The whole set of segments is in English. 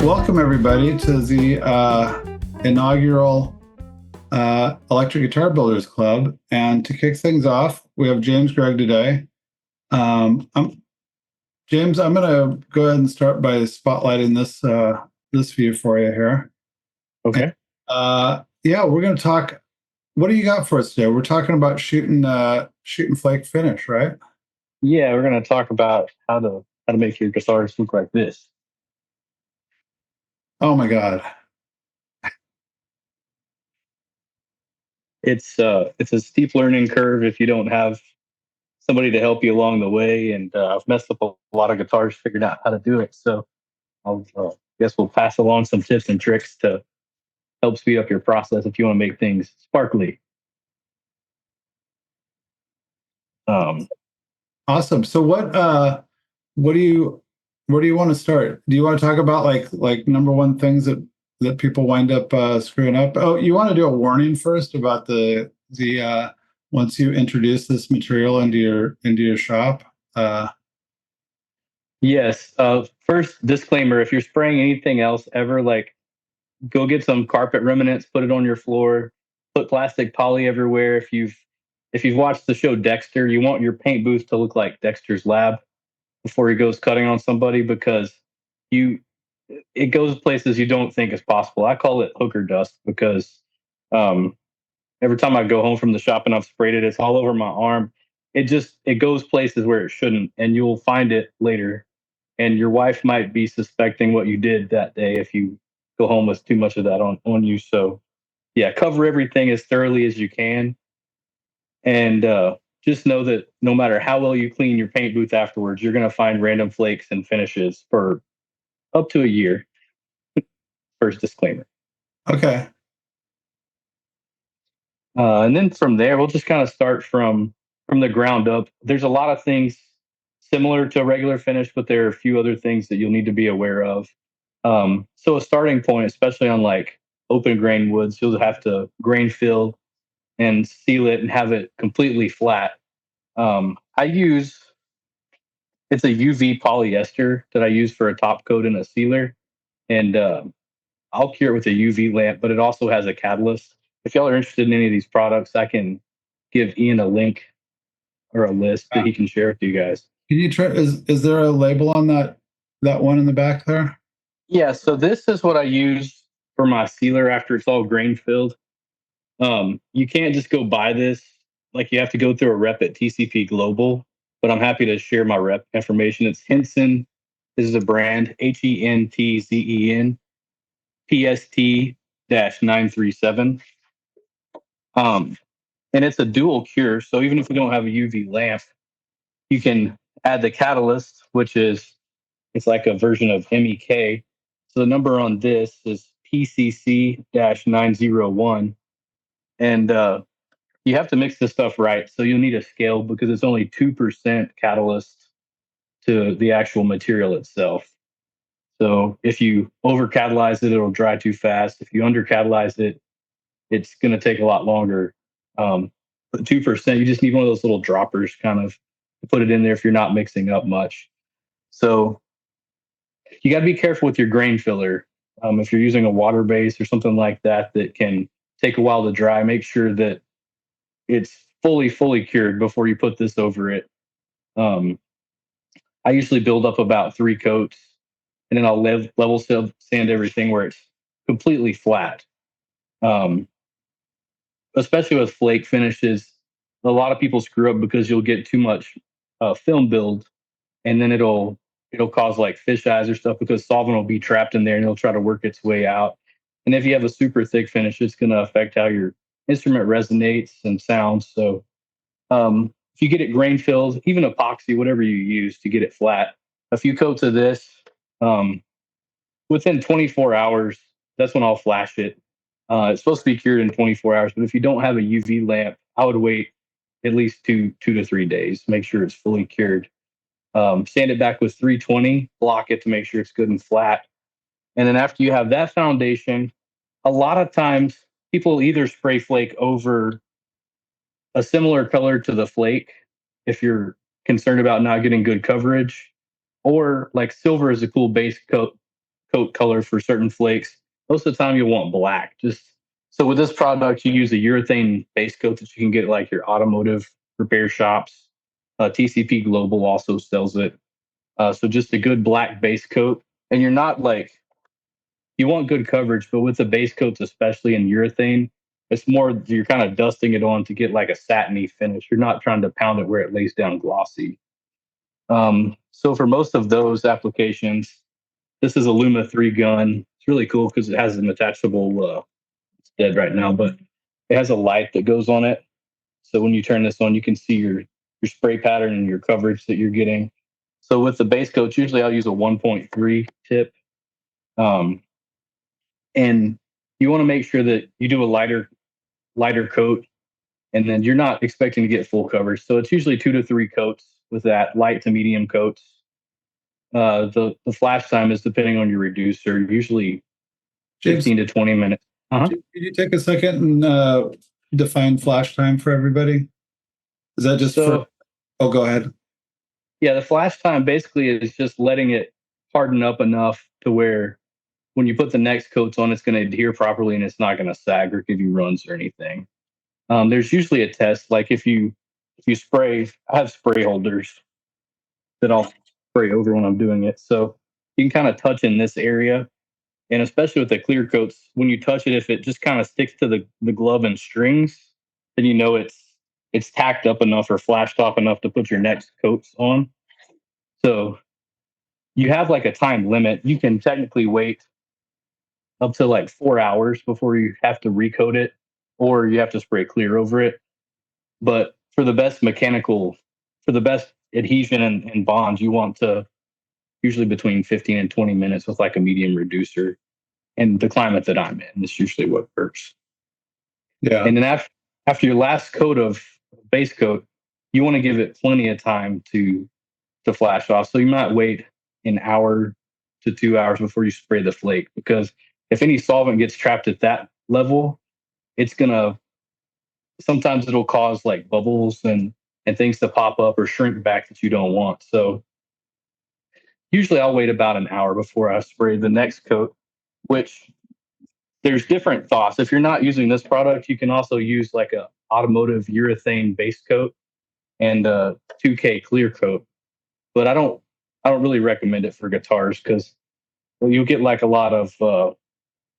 Welcome everybody to the inaugural Electric Guitar Builders Club. And to kick things off, we have James Gregg today. James, I'm going to go ahead and start by spotlighting this view for you here. Okay. Yeah, we're going to talk. What do you got for us today? We're talking about shooting flake finish, right? Yeah, we're going to talk about how to make your guitars look like this. Oh my God. It's a steep learning curve if you don't have somebody to help you along the way, and I've messed up a lot of guitars figuring out how to do it. So I'll guess we'll pass along some tips and tricks to help speed up your process if you want to make things sparkly. Awesome. So where do you want to start? Do you want to talk about like number one things that people wind up screwing up? Oh, you want to do a warning first about the once you introduce this material into your shop? Yes. First disclaimer: if you're spraying anything else ever, like go get some carpet remnants, put it on your floor, put plastic poly everywhere. If you've watched the show Dexter, you want your paint booth to look like Dexter's lab before he goes cutting on somebody, because you it goes places you don't think is possible. I call it hooker dust because um, every time I go home from the shop and I've sprayed it, it's all over my arm. It goes places where it shouldn't, and you'll find it later. And your wife might be suspecting what you did that day if you go home with too much of that on you. So yeah, cover everything as thoroughly as you can, and just know that no matter how well you clean your paint booth afterwards, you're going to find random flakes and finishes for up to a year. First disclaimer. Okay. And then from there, we'll just kind of start from the ground up. There's a lot of things similar to a regular finish, but there are a few other things that you'll need to be aware of. So a starting point, especially on like open grain woods, you'll have to grain fill and seal it and have it completely flat. I use It's a UV polyester that I use for a top coat and a sealer, and I'll cure it with a UV lamp. But it also has a catalyst. If y'all are interested in any of these products, I can give Ian a link or a list that he can share with you guys. Can you try? Is there a label on that one in the back there? Yeah, so this is what I use for my sealer after it's all grain filled. You can't just go buy this. Like you have to go through a rep at TCP Global, but I'm happy to share my rep information. It's Henson. This is a brand, HENTZEN PST 937. And it's a dual cure. So even if we don't have a UV lamp, you can add the catalyst, which is it's like a version of MEK. So the number on this is PCC 901. And you have to mix this stuff right. So you'll need a scale because it's only 2% catalyst to the actual material itself. So if you over catalyze it, it'll dry too fast. If you under catalyze it, it's going to take a lot longer. But 2%, you just need one of those little droppers kind of to put it in there if you're not mixing up much. So you got to be careful with your grain filler. If you're using a water base or something like that that can take a while to dry, make sure that it's fully cured before you put this over it. Um, I usually build up about 3 coats, and then I'll level sand everything where it's completely flat. Um, Especially with flake finishes, a lot of people screw up because you'll get too much film build, and then it'll cause like fish eyes or stuff because solvent will be trapped in there and it'll try to work its way out. And if you have a super thick finish, it's going to affect how your instrument resonates and sounds. So if you get it grain filled, even epoxy, whatever you use to get it flat, a few coats of this, um, within 24 hours, that's when I'll flash it. It's supposed to be cured in 24 hours, but if you don't have a UV lamp, I would wait at least two to 3 days. Make sure it's fully cured. Sand it back with 320, block it to make sure it's good and flat. And then after you have that foundation, a lot of times people either spray flake over a similar color to the flake if you're concerned about not getting good coverage, or like silver is a cool base coat coat color for certain flakes. Most of the time, you'll want black. Just so with this product, you use a urethane base coat that you can get at, like, your automotive repair shops. TCP Global also sells it. So just a good black base coat, and you're not like you want good coverage, but with the base coats, especially in urethane, it's more you're kind of dusting it on to get like a satiny finish. You're not trying to pound it where it lays down glossy. So for most of those applications, this is a Luma 3 gun. It's really cool because it has an attachable. It's dead right now, but it has a light that goes on it. So when you turn this on, you can see your spray pattern and your coverage that you're getting. So with the base coats, usually I'll use a 1.3 tip. Um, and you want to make sure that you do a lighter coat, and then you're not expecting to get full coverage. So it's usually 2 to 3 coats with that light to medium coats. The flash time is depending on your reducer, usually James, 15 to 20 minutes. Uh-huh. could you take a second and define flash time for everybody? Is that just So, for? Oh, go ahead. yeah, the flash time basically is just letting it harden up enough to where when you put the next coats on, it's going to adhere properly and it's not going to sag or give you runs or anything. There's usually a test, like if you spray. I have spray holders that I'll spray over when I'm doing it, so you can kind of touch in this area, and especially with the clear coats, when you touch it, if it just kind of sticks to the glove and strings, then you know it's tacked up enough or flashed off enough to put your next coats on. So you have like a time limit. You can technically wait up to like 4 hours before you have to recoat it, or you have to spray clear over it. But for the best adhesion and bonds, you want to usually between 15 and 20 minutes with like a medium reducer. And the climate that I'm in, this usually what works. Yeah. And then after your last coat of base coat, you want to give it plenty of time to flash off. So you might wait an hour to 2 hours before you spray the flake, because if any solvent gets trapped at that level, it's gonna sometimes it'll cause like bubbles and things to pop up or shrink back that you don't want. So usually I'll wait about an hour before I spray the next coat, which there's different thoughts. If you're not using this product, you can also use like a automotive urethane base coat and a 2K clear coat. But I don't really recommend it for guitars because you'll get like a lot of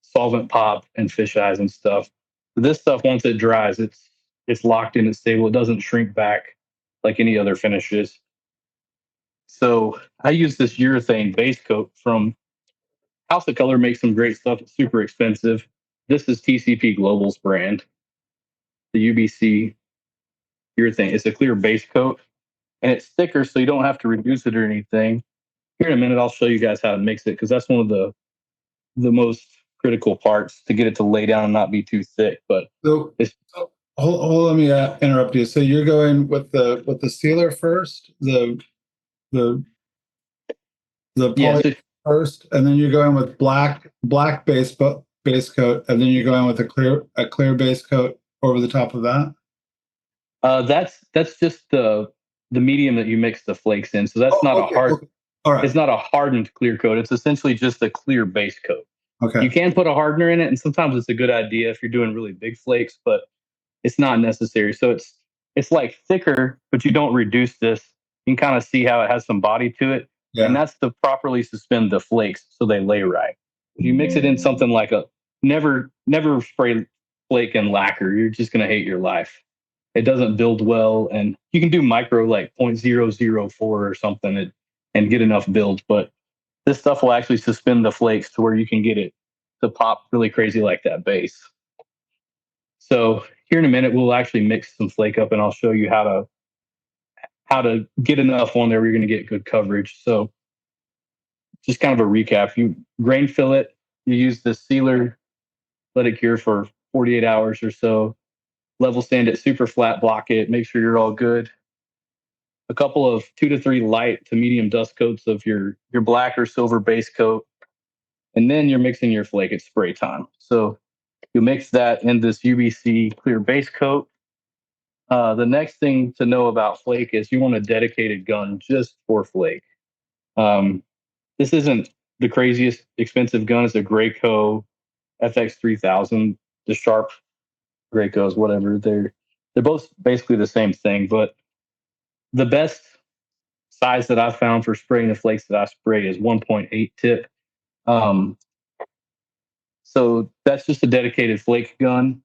solvent pop and fish eyes and stuff. This stuff, once it dries, it's locked in, it's stable. It doesn't shrink back like any other finishes. So I use this urethane base coat from House of Color. Makes some great stuff. It's super expensive. This is TCP Global's brand, the UBC urethane. It's a clear base coat and it's thicker, so you don't have to reduce it or anything. Here in a minute, I'll show you guys how to mix it because that's one of the most critical parts to get it to lay down and not be too thick. But So, it's let me interrupt you. So you're going with the sealer first, the yeah, poly so, first, and then you're going with black base coat, and then you're going with a clear base coat over the top of that. that's just the medium that you mix the flakes in. So that's Oh, not a okay, hard. okay. All It's right. not a hardened clear coat. It's essentially just a clear base coat. You Okay. can put a hardener in it, and sometimes it's a good idea if you're doing really big flakes, but it's not necessary. So it's like thicker, but you don't reduce this. You can kind of see how it has some body to it, and Yeah. that's to properly suspend the flakes so they lay right. If you mix it in something like a never spray flake and lacquer, you're just gonna hate your life. It doesn't build well, and you can do micro like 0.004 or something and get enough build, but this stuff will actually suspend the flakes to where you can get it to pop really crazy like that base. So here in a minute, we'll actually mix some flake up, and I'll show you how to get enough on there where you're going to get good coverage. So just kind of a recap: you grain fill it, you use the sealer, let it cure for 48 hours or so. Level sand it super flat, block it, make sure you're all good. A couple of 2 to 3 light to medium dust coats of your black or silver base coat, and then you're mixing your flake at spray time. So you mix that in this UBC clear base coat. The next thing to know about flake is you want a dedicated gun just for flake. Um, this isn't the craziest expensive gun is a Graco FX 3000, the sharp Gracos, whatever. They're both basically the same thing, but the best size that I've found for spraying the flakes that I spray is 1.8 tip. Um, so that's just a dedicated flake gun.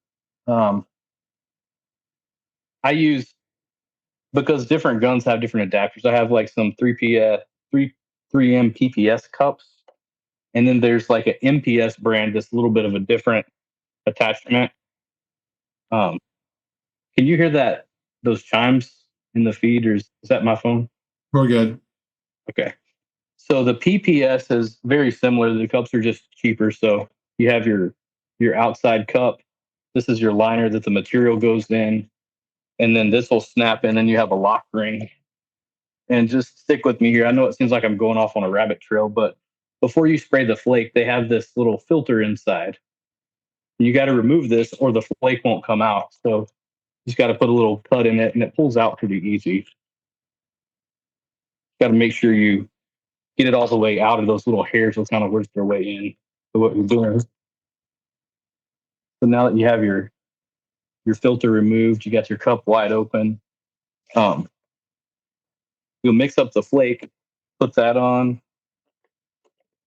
Um, I use because different guns have different adapters. I have like some 3M PPS cups, and then there's like an MPS brand that's a little bit of a different attachment. Um, can you hear that those chimes in the feed, or is that my phone? We're good. Okay. So the PPS is very similar. The cups are just cheaper. So you have your outside cup. This is your liner that the material goes in, and then this will snap in, and you have a lock ring. And just stick with me here. I know it seems like I'm going off on a rabbit trail, but before you spray the flake, they have this little filter inside. You got to remove this, or the flake won't come out. So you just got to put a little cut in it, and it pulls out pretty easy. Got to make sure you get it all the way out of those little hairs will kind of work their way in to what you're doing. So now that you have your filter removed, you got your cup wide open. Um, you'll mix up the flake, put that on,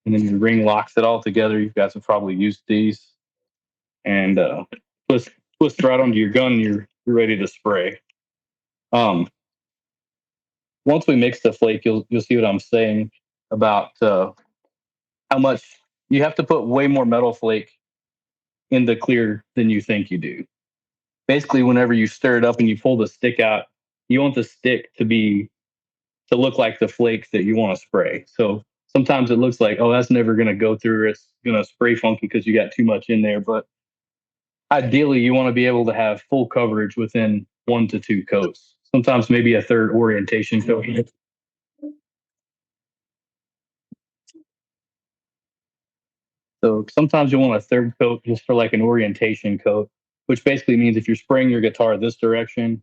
and then your ring locks it all together. You guys have probably used these, and twist twist right onto your gun. And you're ready to spray. Um, once we mix the flake, you'll see what I'm saying about how much you have to put way more metal flake in the clear than you think you do. Basically, whenever you stir it up and you pull the stick out, you want the stick to look like the flake that you want to spray. So sometimes it looks like, oh, that's never going to go through. It's going to spray funky because you got too much in there. But ideally, you want to be able to have full coverage within 1 to 2 coats. Sometimes maybe a third orientation coat. So sometimes you want a third coat just for like an orientation coat, which basically means if you're spraying your guitar this direction,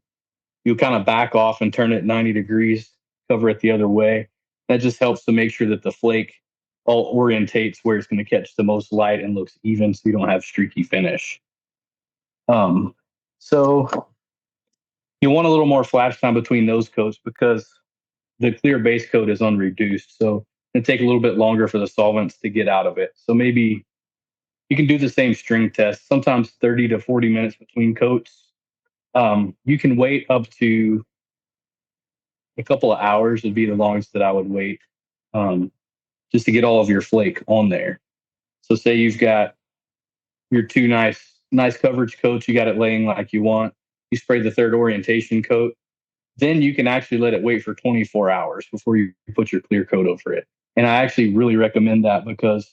you kind of back off and turn it 90 degrees, cover it the other way. That just helps to make sure that the flake all orientates where it's going to catch the most light and looks even so you don't have streaky finish. Um, so you want a little more flash time between those coats because the clear base coat is unreduced. So it take a little bit longer for the solvents to get out of it. So maybe you can do the same string test, sometimes 30 to 40 minutes between coats. You can wait up to a couple of hours would be the longest that I would wait, um, just to get all of your flake on there. So say you've got your two nice coverage coats, you got it laying like you want. You spray the third orientation coat, then you can actually let it wait for 24 hours before you put your clear coat over it. And I actually really recommend that because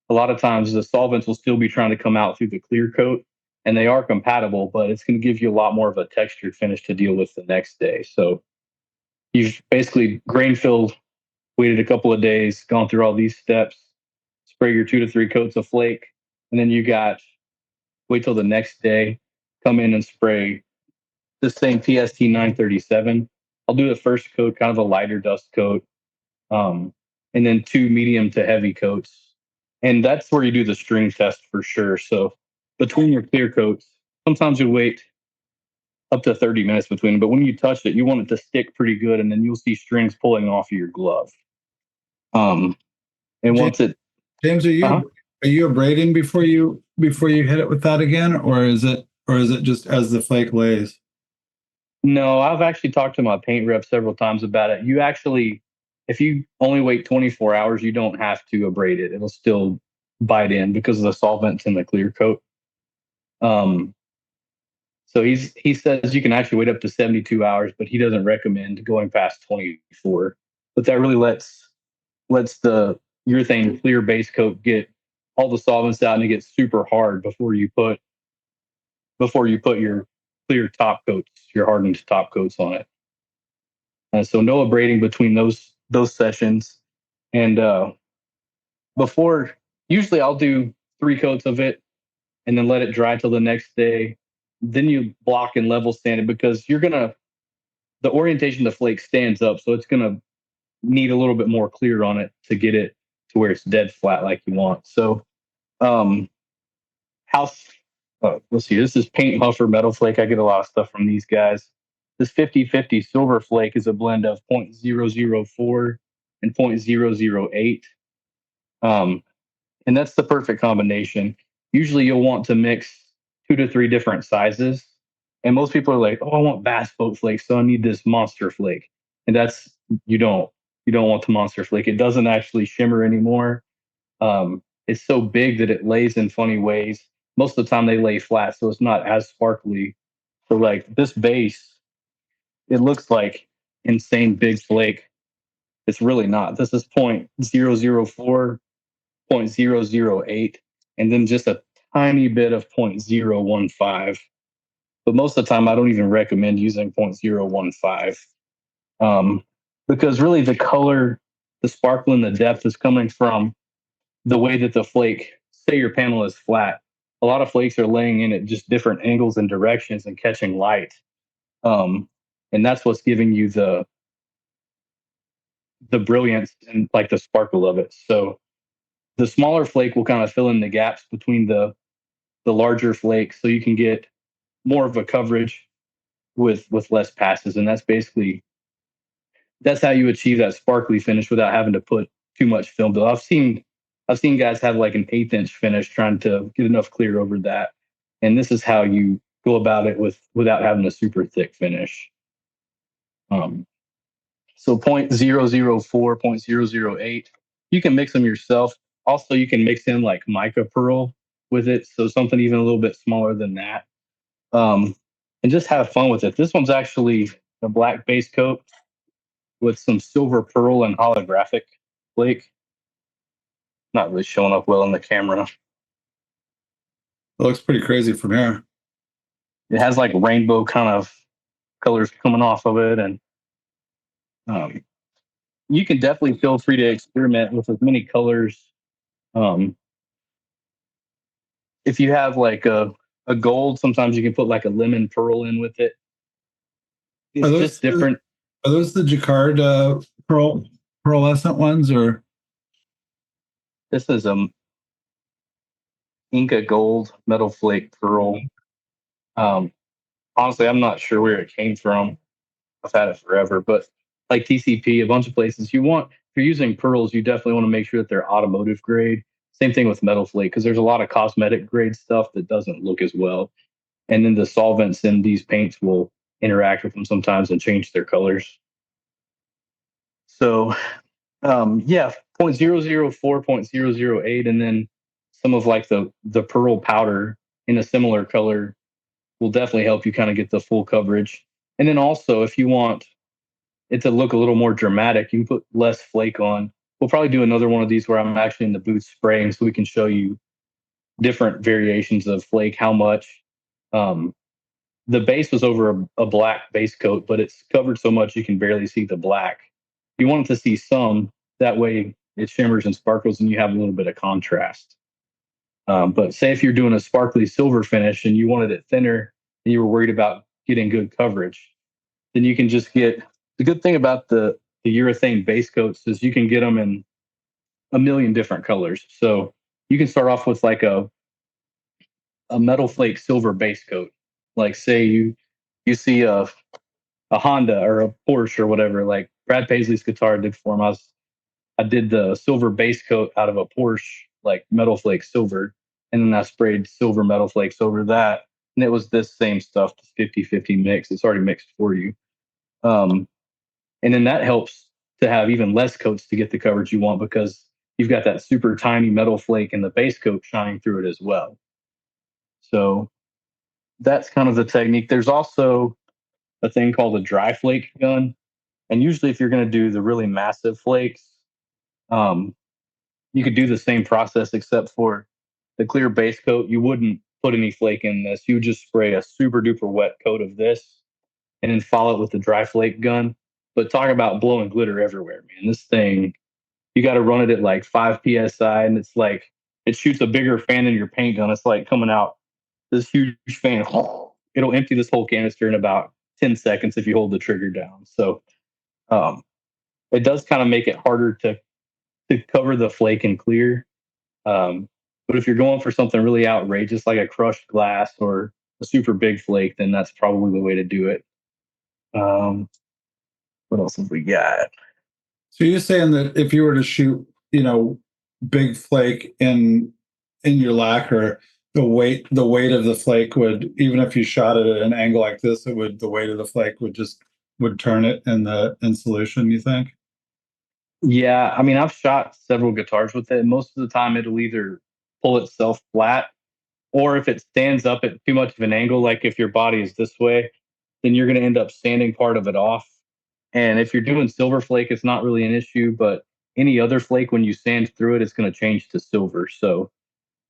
a lot of times the solvents will still be trying to come out through the clear coat and they are compatible, but it's going to give you a lot more of a textured finish to deal with the next day. So you've basically grain filled, waited a couple of days, gone through all these steps, spray your 2 to 3 coats of flake, and then you got wait till the next day, come in and spray the same PST 937. I'll do the first coat, kind of a lighter dust coat, and then 2 medium to heavy coats. And that's where you do the string test for sure. So between your clear coats, sometimes you wait up to 30 minutes between them. But when you touch it, you want it to stick pretty good, and then you'll see strings pulling off of your glove. Um, and James, once it, James, uh-huh. are you abrading before you hit it with that again, or is it just as the flake lays? No, I've actually talked to my paint rep several times about it. You actually, if you only wait 24 hours, you don't have to abrade it. It'll still bite in because of the solvents in the clear coat. Um, so he says you can actually wait up to 72 hours, but he doesn't recommend going past 24. But that really lets the urethane clear base coat get all the solvents out and it gets super hard before you put your clear top coats, your hardened top coats on it. So no abrading between those sessions. And before, usually I'll do 3 coats of it and then let it dry till the next day. Then you block and level sand it because the orientation of the flake stands up, so it's gonna need a little bit more clear on it to get it to where it's dead flat like you want. So um, house, let's see, this is Paint Huffer Metal Flake. I get a lot of stuff from these guys. This 50/50 Silver Flake is a blend of 0.004 and 0.008. Um, and that's the perfect combination. Usually you'll want to mix 2 to 3 different sizes. And most people are like, oh, I want bass boat flake, so I need this monster flake. And that's you don't you don't want the monster flake. It doesn't actually shimmer anymore. It's so big that it lays in funny ways. Most of the time they lay flat, so it's not as sparkly. So like this base, it looks like insane big flake. It's really not. This is 0.004, 0.008, and then just a tiny bit of 0.015. But most of the time, I don't even recommend using 0.015 um, because really the color, the sparkle, and the depth is coming from the way that the flake, say your panel is flat, a lot of flakes are laying in at just different angles and directions and catching light. Um, and that's what's giving you the brilliance and like the sparkle of it. So the smaller flake will kind of fill in the gaps between the larger flakes, so you can get more of a coverage with less passes. And that's how you achieve that sparkly finish without having to put too much film. Though I've seen guys have like an 1/8 inch finish trying to get enough clear over that. And this is how you go about it without having a super thick finish. Um, so 0.004, 0.008, you can mix them yourself. Also, you can mix in like mica pearl with it. So something even a little bit smaller than that. Um, and just have fun with it. This one's actually a black base coat with some silver pearl and holographic flake. Not really showing up well in the camera. It looks pretty crazy from here. It has like rainbow kind of colors coming off of it, and um, you can definitely feel free to experiment with as many colors. Um, if you have like a gold, sometimes you can put like a lemon pearl in with it. Are It's those just different. are those the Jacquard pearlescent ones, or This is a Inca Gold Metal Flake Pearl. Um, honestly, I'm not sure where it came from. I've had it forever, but like TCP, a bunch of places if you're using pearls, you definitely want to make sure that they're automotive grade. Same thing with metal flake, because there's a lot of cosmetic grade stuff that doesn't look as well. And then the solvents in these paints will interact with them sometimes and change their colors. So yeah, 0.004, 0.008, and then some of like the pearl powder in a similar color will definitely help you kind of get the full coverage. And then also, if you want it to look a little more dramatic, you can put less flake on. We'll probably do another one of these where I'm actually in the booth spraying, so we can show you different variations of flake, how much. Um, the base was over a black base coat, but it's covered so much you can barely see the black. You want to see some, that way it shimmers and sparkles and you have a little bit of contrast. But say if you're doing a sparkly silver finish and you wanted it thinner and you were worried about getting good coverage, then you can just get the good thing about the urethane base coats is you can get them in a million different colors. So you can start off with like a metal flake silver base coat. Like say you see a Honda or a Porsche or whatever, like Brad Paisley's guitar did for him. I did the silver base coat out of a Porsche, like metal flake silver, and then I sprayed silver metal flakes over that. And it was this same stuff, this 50/50 mix. It's already mixed for you. Um, and then that helps to have even less coats to get the coverage you want because you've got that super tiny metal flake and the base coat shining through it as well. So that's kind of the technique. There's also a thing called a dry flake gun. And usually, if you're going to do the really massive flakes, um, you could do the same process except for the clear base coat. You wouldn't put any flake in this. You would just spray a super duper wet coat of this and then follow it with the dry flake gun. But talk about blowing glitter everywhere, man. This thing, you got to run it at like 5 psi, and it's like it shoots a bigger fan than your paint gun. It's like coming out this huge fan. It'll empty this whole canister in about 10 seconds if you hold the trigger down. So um, it does kind of make it harder to cover the flake and clear. But if you're going for something really outrageous like a crushed glass or a super big flake, then that's probably the way to do it. Um, what else have we got? So you're saying that if you were to shoot, big flake in your lacquer, the weight of the flake would, even if you shot it at an angle like this, the weight of the flake would turn it in solution, you think? Yeah, I mean, I've shot several guitars with it. Most of the time, it'll either pull itself flat, or if it stands up at too much of an angle, like if your body is this way, then you're going to end up sanding part of it off. And if you're doing silver flake, it's not really an issue, but any other flake, when you sand through it, it's going to change to silver. So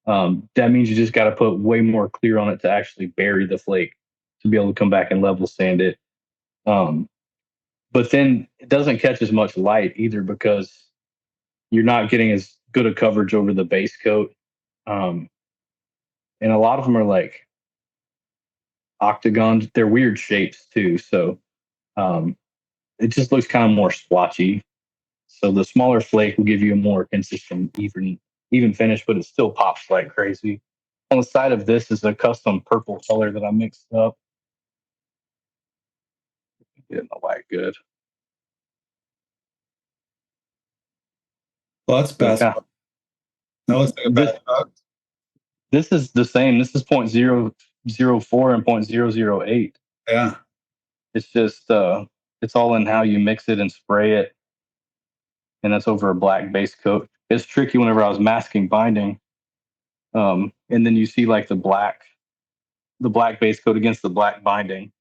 that means you just got to put way more clear on it to actually bury the flake to be able to come back and level sand it. Um, but then it doesn't catch as much light either because you're not getting as good a coverage over the base coat. Um, and a lot of them are like octagons. They're weird shapes too. So um, it just looks kind of more splotchy. So the smaller flake will give you a more consistent, even finish, but it still pops like crazy. On the side of this is a custom purple color that I mixed up. Getting the white good. Well, that's So best. That looks like a this best shot. this is the same. This is 0.004 and 0.008. Yeah. It's just it's all in how you mix it and spray it, and that's over a black base coat. It's tricky whenever I was masking binding, and then you see like the black base coat against the black binding,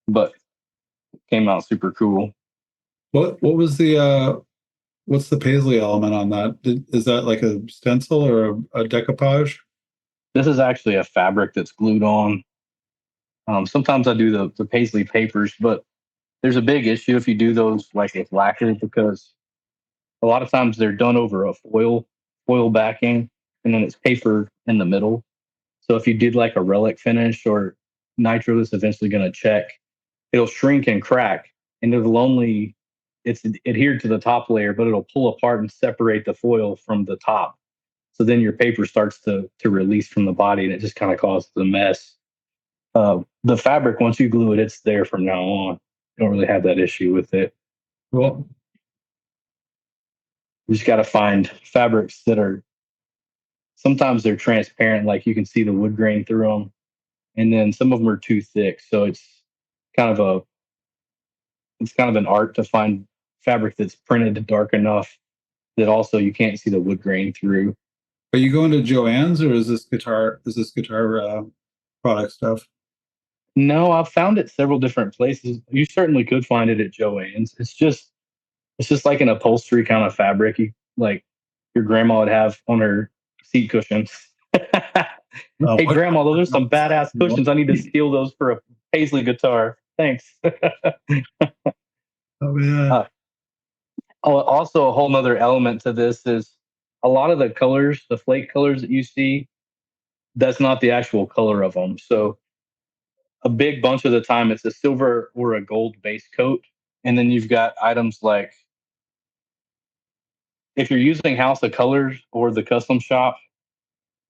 but it came out super cool. What was what's the paisley element on that? Is that like a stencil or a decoupage? This is actually a fabric that's glued on. Sometimes I do the paisley papers, but there's a big issue if you do those like with lacquer because a lot of times they're done over a foil backing, and then it's paper in the middle. So if you did like a relic finish or nitro that's eventually going to check, it'll shrink and crack, and it's adhered to the top layer, but it'll pull apart and separate the foil from the top. So then your paper starts to release from the body, and it just kind of causes a mess. The fabric, once you glue it, it's there from now on. You don't really have that issue with it. Well, You just got to find fabrics that are sometimes they're transparent, like you can see the wood grain through them, and then some of them are too thick. So kind of a it's kind of an art to find fabric that's printed dark enough that also you can't see the wood grain through. are you going to Joann's or is this guitar product stuff? No, I've found it several different places. You certainly could find it at Joann's. It's just like an upholstery kind of fabric you like your grandma would have on her seat cushions. Hey What? grandma, those are some badass cushions. I need to steal those for a Paisley guitar. Thanks. Oh yeah. uh, Also, a whole nother element to this is a lot of the colors, the flake colors that you see, that's not the actual color of them. So a big bunch of the time it's a silver or a gold base coat. And then you've got items like if you're using House of Colors or the custom shop,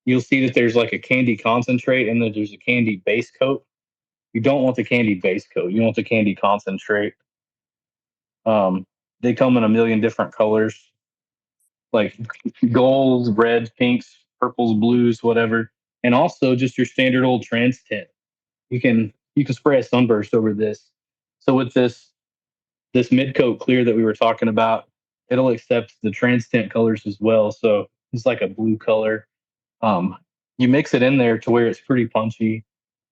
you'll see that there's like a candy concentrate and then there's a candy base coat. You don't want the candy base coat. You want the candy concentrate. They come in a million different colors, like golds, reds, pinks, purples, blues, whatever, and also just your standard old trans tint. You can spray a sunburst over this. So with this mid coat clear that we were talking about, it'll accept the trans tint colors as well. So it's like a blue color. Um, you mix it in there to where it's pretty punchy.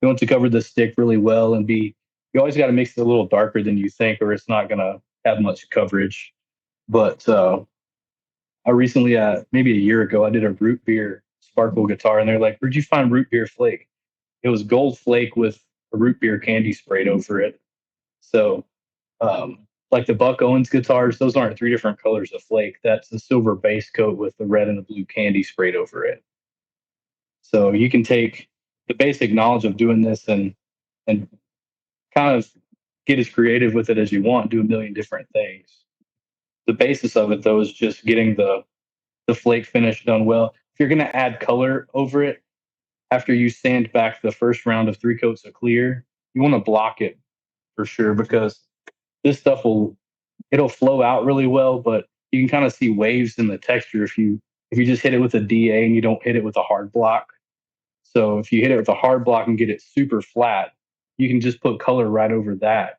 You want to cover the stick really well and be. You always got to mix it a little darker than you think, or it's not gonna have much coverage. But I recently, maybe a year ago, I did a root beer sparkle guitar, and they're like, "Where'd you find root beer flake?" It was gold flake with a root beer candy sprayed over it. So, like the Buck Owens guitars, those aren't three different colors of flake. That's the silver base coat with the red and the blue candy sprayed over it. So you can take the basic knowledge of doing this and kind of get as creative with it as you want, do a million different things. The basis of it though is just getting the flake finish done well. If you're going to add color over it after you sand back the first round of 3 coats of clear, you want to block it for sure, because this stuff it'll flow out really well, but you can kind of see waves in the texture if you just hit it with a DA and you don't hit it with a hard block. So if you hit it with a hard block and get it super flat, you can just put color right over that.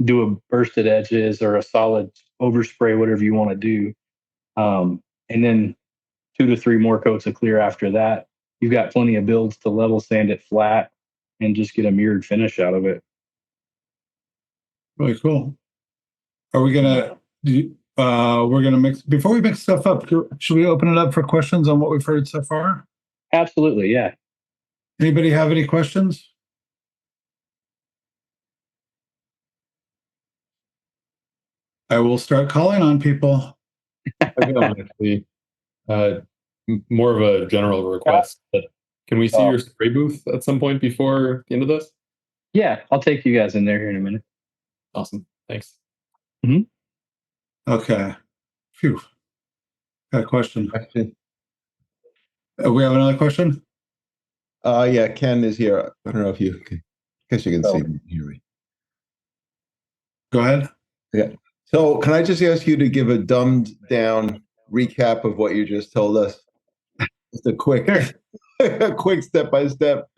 Do a bursted edges or a solid overspray, whatever you want to do. And then 2 to 3 more coats of clear after that. You've got plenty of builds to level sand it flat and just get a mirrored finish out of it. Really cool. Are we gonna we're gonna mix before we mix stuff up? Should we open it up for questions on what we've heard so far? Absolutely, yeah. Anybody have any questions? I will start calling on people. I don't actually. More of a general request, but can we see your spray booth at some point before the end of this? Yeah, I'll take you guys in there here in a minute. Awesome. Thanks. Okay. Phew. Got a question. We have another question? Yeah, Ken is here. I don't know if you can, I guess you can see me and hear me. Go ahead. Yeah. So can I just ask you to give a dumbed down recap of what you just told us? Just a quick, a quick step by step.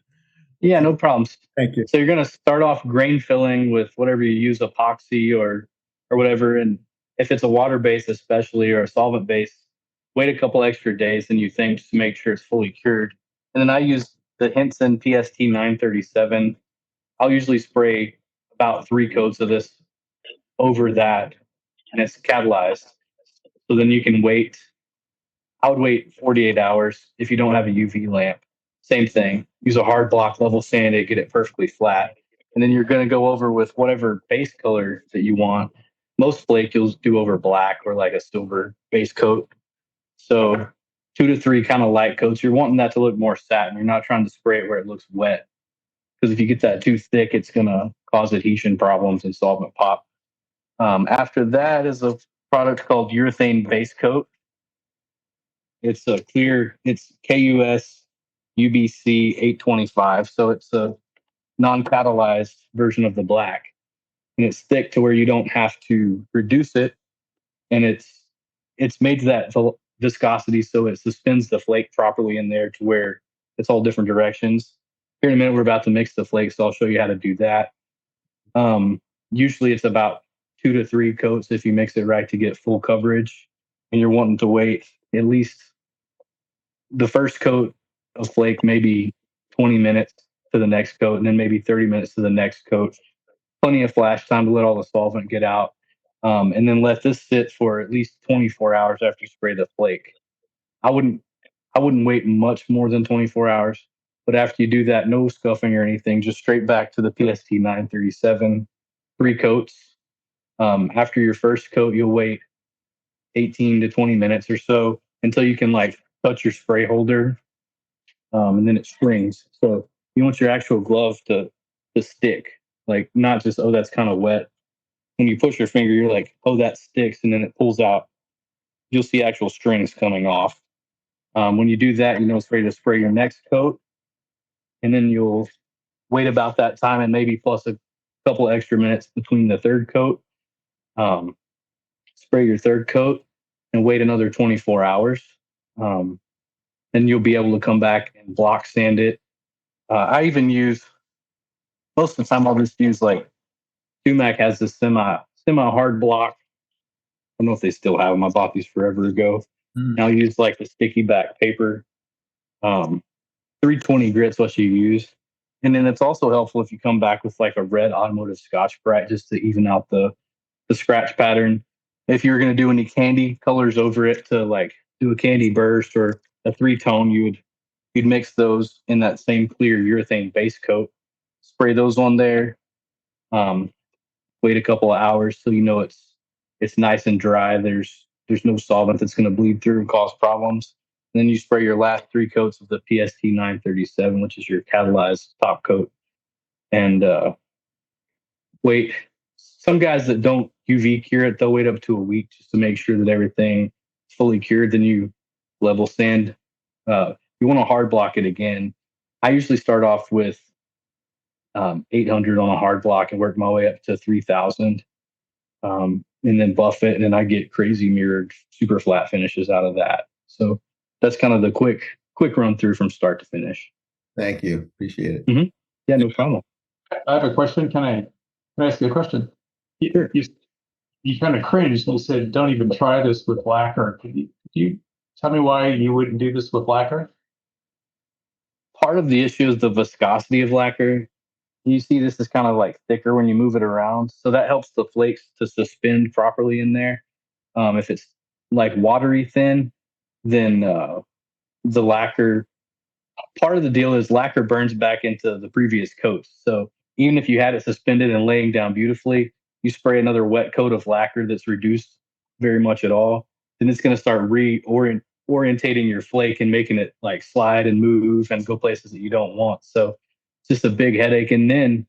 Yeah, no problems. Thank you. So you're going to start off grain filling with whatever you use, epoxy or whatever. And if it's a water base, especially, or a solvent base, wait a couple extra days than you think just to make sure it's fully cured. And then I use the Henson PST 937. I'll usually spray about 3 coats of this over that, and it's catalyzed. So then you can wait. I would wait 48 hours if you don't have a UV lamp. Same thing. Use a hard block, level sand it, get it perfectly flat. And then you're going to go over with whatever base color that you want. Most flake you'll do over black or like a silver base coat. So 2 to 3 kind of light coats. You're wanting that to look more satin. You're not trying to spray it where it looks wet. Because if you get that too thick, it's going to cause adhesion problems and solvent pop. After that is a product called urethane base coat. It's a clear, it's KUS UBC 825. So it's a non-catalyzed version of the black. And it's thick to where you don't have to reduce it. And it's made to that viscosity so it suspends the flake properly in there to where it's all different directions. Here in a minute, we're about to mix the flakes, so I'll show you how to do that. Usually it's about 2 to 3 coats if you mix it right to get full coverage. And you're wanting to wait at least the first coat of flake, maybe 20 minutes to the next coat, and then maybe 30 minutes to the next coat. Plenty of flash time to let all the solvent get out. And then let this sit for at least 24 hours after you spray the flake. I wouldn't wait much more than 24 hours. But after you do that, no scuffing or anything, just straight back to the PST 937, 3 coats. After your first coat, you'll wait 18 to 20 minutes or so until you can like touch your spray holder, and then it springs. So you want your actual glove to stick, like not just, oh, that's kind of wet. When you push your finger, you're like, oh, that sticks, and then it pulls out. You'll see actual strings coming off. When you do that, you know it's ready to spray your next coat, and then you'll wait about that time and maybe plus a couple extra minutes between the third coat. Spray your third coat and wait another 24 hours. Then you'll be able to come back and block sand it. I even use, most of the time I'll just use like, Sumac has this semi hard block. I don't know if they still have them. I bought these forever ago. And I'll use like the sticky back paper. 320 grit's what you use. And then it's also helpful if you come back with like a red automotive Scotch-Brite just to even out the scratch pattern. If you were going to do any candy colors over it to like do a candy burst or a 3-tone, you'd mix those in that same clear urethane base coat, spray those on there, wait a couple of hours so you know it's nice and dry. There's no solvent that's going to bleed through and cause problems. And then you spray your last 3 coats of the PST 937, which is your catalyzed top coat, and wait. Some guys that don't UV cure it, they'll wait up to a week just to make sure that everything fully cured, then you level sand. You want to hard block it again. I usually start off with 800 on a hard block and work my way up to 3000, and then buff it, and then I get crazy mirrored super flat finishes out of that. So that's kind of the quick run through from start to finish. Thank you. Appreciate it. Mm-hmm. Yeah, no problem. I have a question. Can I ask you a question? You kind of cringed and you said, "Don't even try this with lacquer." Could you tell me why you wouldn't do this with lacquer? Part of the issue is the viscosity of lacquer. You see, this is kind of like thicker when you move it around, so that helps the flakes to suspend properly in there. If it's like watery thin, then the lacquer. Part of the deal is lacquer burns back into the previous coats. So even if you had it suspended and laying down beautifully, you spray another wet coat of lacquer that's reduced very much at all, then it's going to start orientating your flake and making it like slide and move and go places that you don't want. So it's just a big headache. And then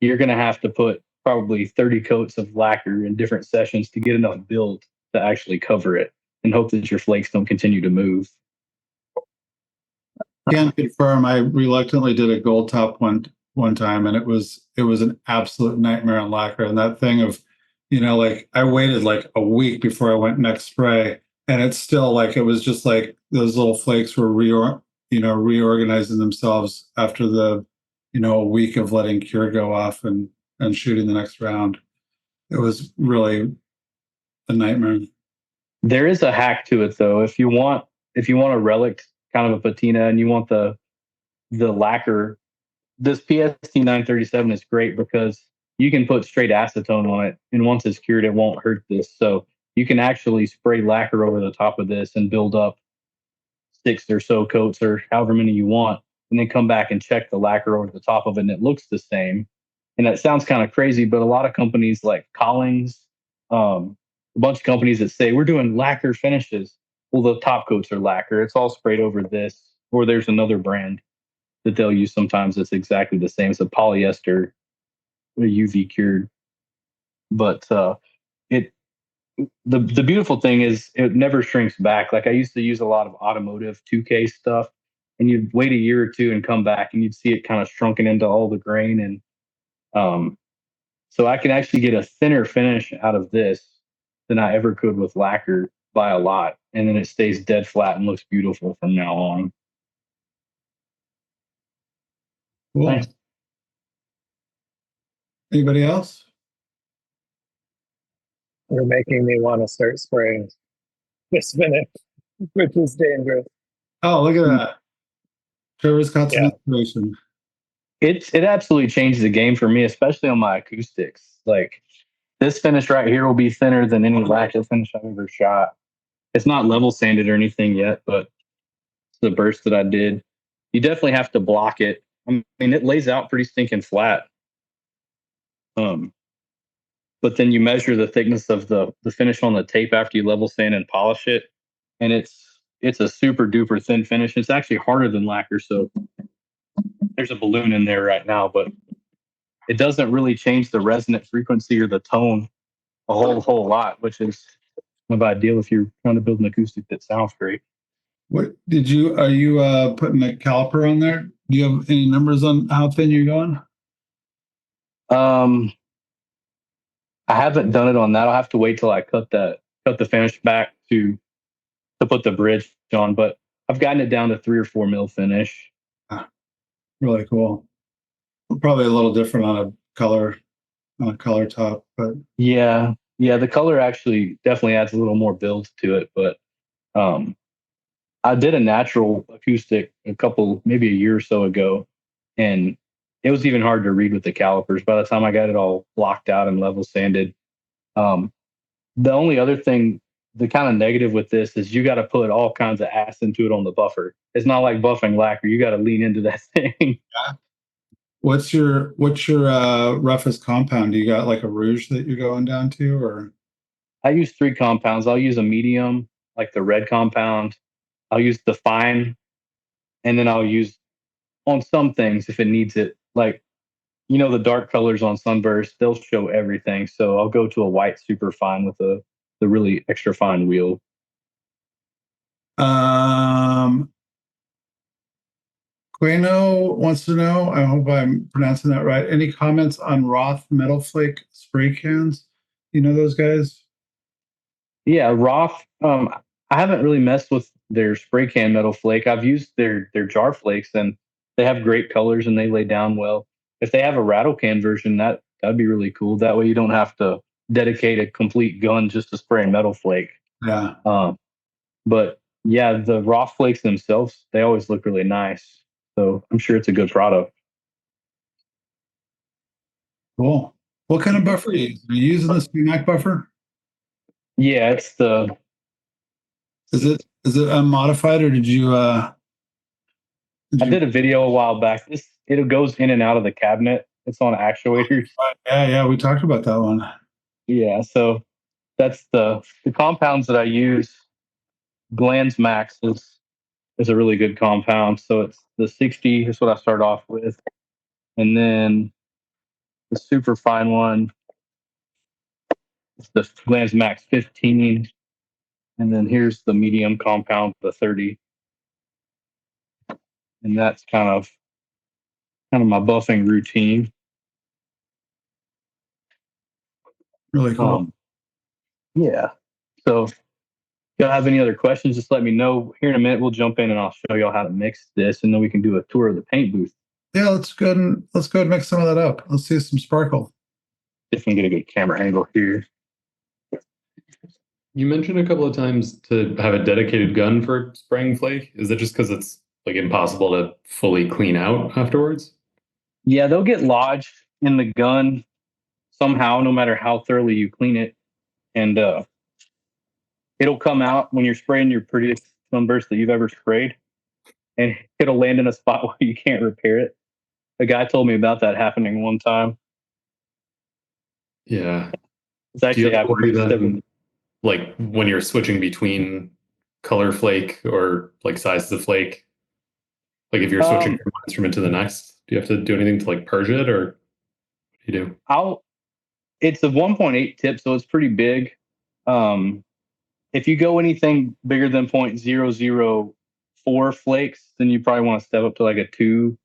you're going to have to put probably 30 coats of lacquer in different sessions to get enough build to actually cover it and hope that your flakes don't continue to move. Can confirm. I reluctantly did a gold top one time, and it was an absolute nightmare on lacquer. And that thing of, like I waited like a week before I went next spray, and it's still like it was just like those little flakes were reorganizing themselves after the a week of letting cure go off and shooting the next round. It was really a nightmare. There is a hack to it though. If you want a relic kind of a patina and you want the lacquer, this PST 937 is great because you can put straight acetone on it, and once it's cured, it won't hurt this. So you can actually spray lacquer over the top of this and build up 6 or so coats or however many you want, and then come back and check the lacquer over the top of it, and it looks the same. And that sounds kind of crazy, but a lot of companies like Collings, a bunch of companies that say we're doing lacquer finishes. Well, the top coats are lacquer. It's all sprayed over this, or there's another brand that they'll use sometimes that's exactly the same. It's a polyester, UV cured. But the beautiful thing is it never shrinks back. Like I used to use a lot of automotive 2K stuff, and you'd wait a year or two and come back and you'd see it kind of shrunken into all the grain. And so I can actually get a thinner finish out of this than I ever could with lacquer by a lot. And then it stays dead flat and looks beautiful from now on. Cool. Thanks. Anybody else? You're making me want to start spraying this finish, which is dangerous. Oh, look at that. Trevor's got some Yeah. inspiration. It absolutely changed the game for me, especially on my acoustics. Like this finish right here will be thinner than any lacquer finish I've ever shot. It's not level sanded or anything yet, but it's the burst that I did. You definitely have to block it. I mean, it lays out pretty stinking flat. But then you measure the thickness of the finish on the tape after you level sand and polish it, and it's a super duper thin finish. It's actually harder than lacquer, so there's a balloon in there right now, but it doesn't really change the resonant frequency or the tone a whole lot, which is kind of ideal if you're trying to build an acoustic that sounds great. What are you putting a caliper on there? Do you have any numbers on how thin you're going? I haven't done it on that. I'll have to wait till I cut the finish back to put the bridge on, but I've gotten it down to 3 or 4 mil finish. Really cool. Probably a little different on a color top, but Yeah, the color actually definitely adds a little more build to it. But I did a natural acoustic maybe a year or so ago, and it was even hard to read with the calipers. By the time I got it all blocked out and level sanded, the only other thing, the kind of negative with this is you got to put all kinds of ass into it on the buffer. It's not like buffing lacquer. You got to lean into that thing. what's your roughest compound? Do you got like a rouge that you're going down to, or? I use 3 compounds. I'll use a medium, like the red compound. I'll use the fine, and then I'll use on some things if it needs it. Like, the dark colors on Sunburst, they'll show everything. So I'll go to a white super fine with the really extra fine wheel. Queno wants to know, I hope I'm pronouncing that right. Any comments on Roth Metal Flake spray cans? You know those guys? Yeah, Roth. I haven't really messed with their spray can metal flake. I've used their jar flakes, and they have great colors and they lay down well. If they have a rattle can version, that'd be really cool. That way, you don't have to dedicate a complete gun just to spray metal flake. Yeah. But yeah, the Roth flakes themselves, they always look really nice. So I'm sure it's a good product. Cool. What kind of buffer are you using? The sumac buffer? Yeah, it's the Is it unmodified, or did you I did a video a while back. It goes in and out of the cabinet. It's on actuators. Yeah, we talked about that one. Yeah, so that's the compounds that I use. Glands Max is a really good compound. So it's the 60 is what I start off with, and then the super fine one is the Glands Max 15, and then here's the medium compound, the 30, and that's kind of my buffing routine. Really cool. Yeah. So if y'all have any other questions, just let me know. Here in a minute, we'll jump in and I'll show y'all how to mix this, and then we can do a tour of the paint booth. Yeah, let's go and mix some of that up. Let's see some sparkle. Definitely get a good camera angle here. You mentioned a couple of times to have a dedicated gun for spraying flake. Is that just because it's like impossible to fully clean out afterwards? Yeah, they'll get lodged in the gun somehow, no matter how thoroughly you clean it. And it'll come out when you're spraying your prettiest sunburst that you've ever sprayed, and it'll land in a spot where you can't repair it. A guy told me about that happening one time. Yeah. It's Do you actually have to worry happened. that, like when you're switching between color flake or like sizes of flake, like if you're switching from one instrument to the next, do you have to do anything to like purge it, or what do you do? It's a 1.8 tip, so it's pretty big. If you go anything bigger than 0.004 flakes, then you probably want to step up to like a 2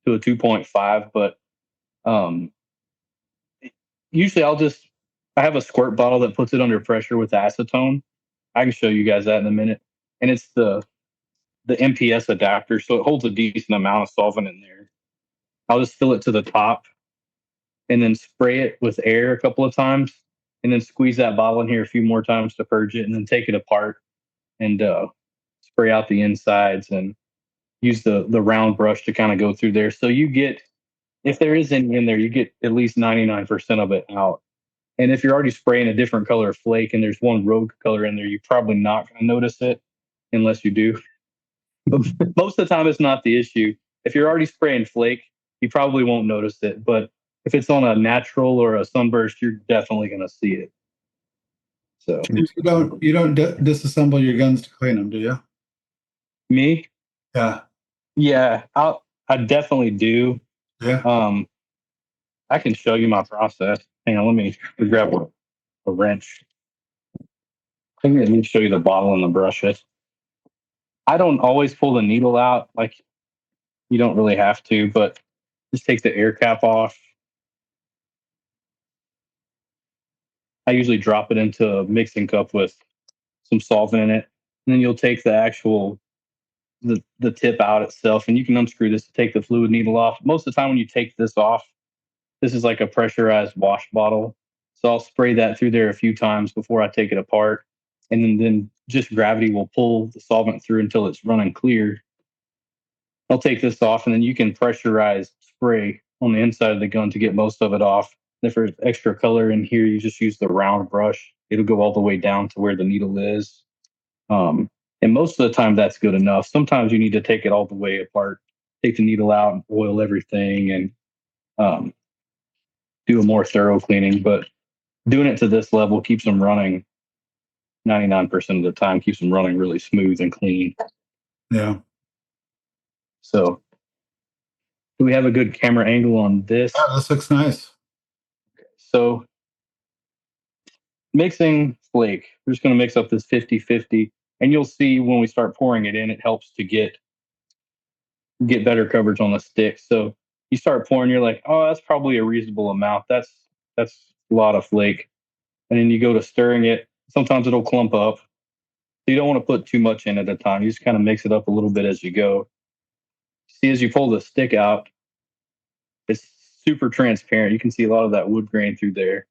to a 2.5. But um, usually I have a squirt bottle that puts it under pressure with acetone. I can show you guys that in a minute. And it's the MPS adapter, so it holds a decent amount of solvent in there. I'll just fill it to the top and then spray it with air a couple of times, and then squeeze that bottle in here a few more times to purge it, and then take it apart and spray out the insides and use the round brush to kind of go through there. So you get, if there is any in there, you get at least 99% of it out. And if you're already spraying a different color of flake and there's one rogue color in there, you're probably not going to notice it unless you do. But most of the time, it's not the issue. If you're already spraying flake, you probably won't notice it. But if it's on a natural or a sunburst, you're definitely going to see it. So You don't disassemble your guns to clean them, do you? me, Yeah. yeah, I definitely do. Yeah. I can show you my process. Hang on, let me grab a wrench. Let me show you the bottle and the brushes. I don't always pull the needle out, like you don't really have to, but just take the air cap off. I usually drop it into a mixing cup with some solvent in it. And then you'll take the actual the tip out itself, and you can unscrew this to take the fluid needle off. Most of the time when you take this off, this is like a pressurized wash bottle. So I'll spray that through there a few times before I take it apart. And then just gravity will pull the solvent through until it's running clear. I'll take this off, and then you can pressurize spray on the inside of the gun to get most of it off. And if there's extra color in here, you just use the round brush. It'll go all the way down to where the needle is. And most of the time, that's good enough. Sometimes you need to take it all the way apart, take the needle out, and oil everything, and do a more thorough cleaning. But doing it to this level keeps them running 99% of the time, keeps them running really smooth and clean. Yeah. So, do we have a good camera angle on this? Yeah, this looks nice. So, mixing flake. We're just going to mix up this 50-50. And you'll see when we start pouring it in, it helps to get better coverage on the stick. So you start pouring, you're like, oh, that's probably a reasonable amount. That's a lot of flake. And then you go to stirring it. Sometimes it'll clump up. So you don't want to put too much in at a time. You just kind of mix it up a little bit as you go. See, as you pull the stick out, it's super transparent. You can see a lot of that wood grain through there.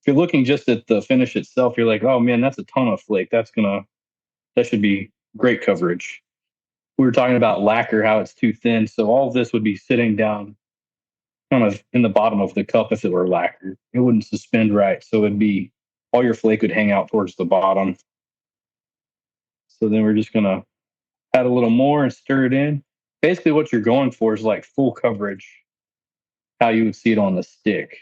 If you're looking just at the finish itself, you're like, oh man, that's a ton of flake. That should be great coverage. We were talking about lacquer, how it's too thin. So all of this would be sitting down kind of in the bottom of the cup if it were lacquer. It wouldn't suspend right. So it'd be all your flake would hang out towards the bottom. So then we're just going to add a little more and stir it in. Basically, what you're going for is like full coverage, how you would see it on the stick,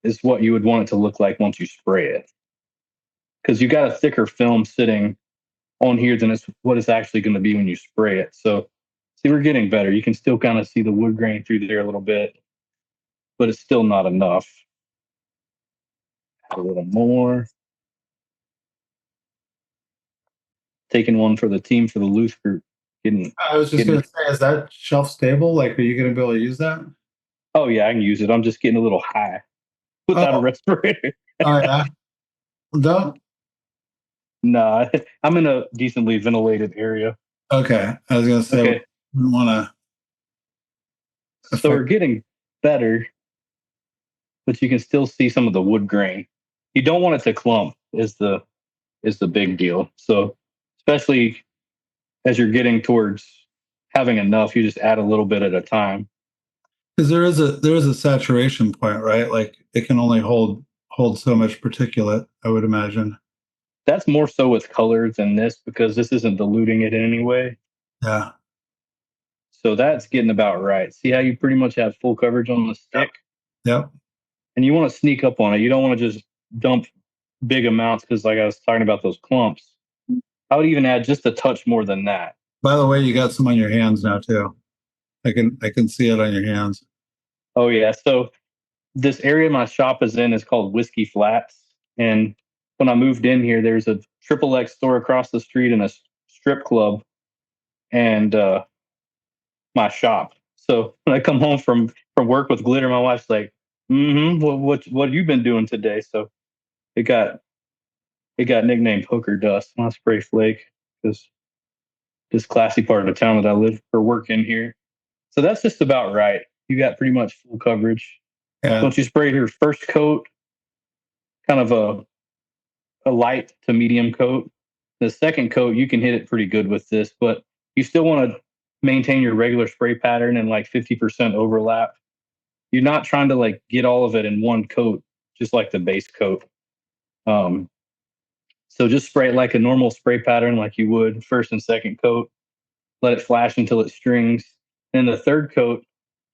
is what you would want it to look like once you spray it. Because you got a thicker film sitting on here than what it's actually going to be when you spray it. So, see, we're getting better. You can still kind of see the wood grain through there a little bit, but it's still not enough. Add a little more. Taking one for the team for the Looth group. I was just going to say, is that shelf stable? Like, are you going to be able to use that? Oh yeah, I can use it. I'm just getting a little high without a respirator. Oh yeah. Don't. No, I'm in a decently ventilated area. Okay, I was going to say, Okay. we want to. So we're getting better, but you can still see some of the wood grain. You don't want it to clump is the big deal. So especially as you're getting towards having enough, you just add a little bit at a time. Because there is a saturation point, right? Like it can only hold so much particulate, I would imagine. That's more so with color than this because this isn't diluting it in any way. Yeah. So that's getting about right. See how you pretty much have full coverage on the stick? Yep. And you want to sneak up on it. You don't want to just dump big amounts because, like I was talking about those clumps, I would even add just a touch more than that. By the way, you got some on your hands now too. I can see it on your hands. Oh yeah. So this area my shop is in is called Whiskey Flats. And when I moved in here, there's a triple X store across the street and a strip club and my shop. So when I come home from work with glitter, my wife's like, what have you been doing today? So it got nicknamed Hooker Dust. I spray flake because this classy part of the town that I live or work in here. So that's just about right. You got pretty much full coverage. Yeah. Once you spray your first coat, kind of a light to medium coat. The second coat, you can hit it pretty good with this, but you still want to maintain your regular spray pattern and like 50% overlap. You're not trying to like get all of it in one coat, just like the base coat. So just spray it like a normal spray pattern, like you would first and second coat. Let it flash until it strings. And the third coat,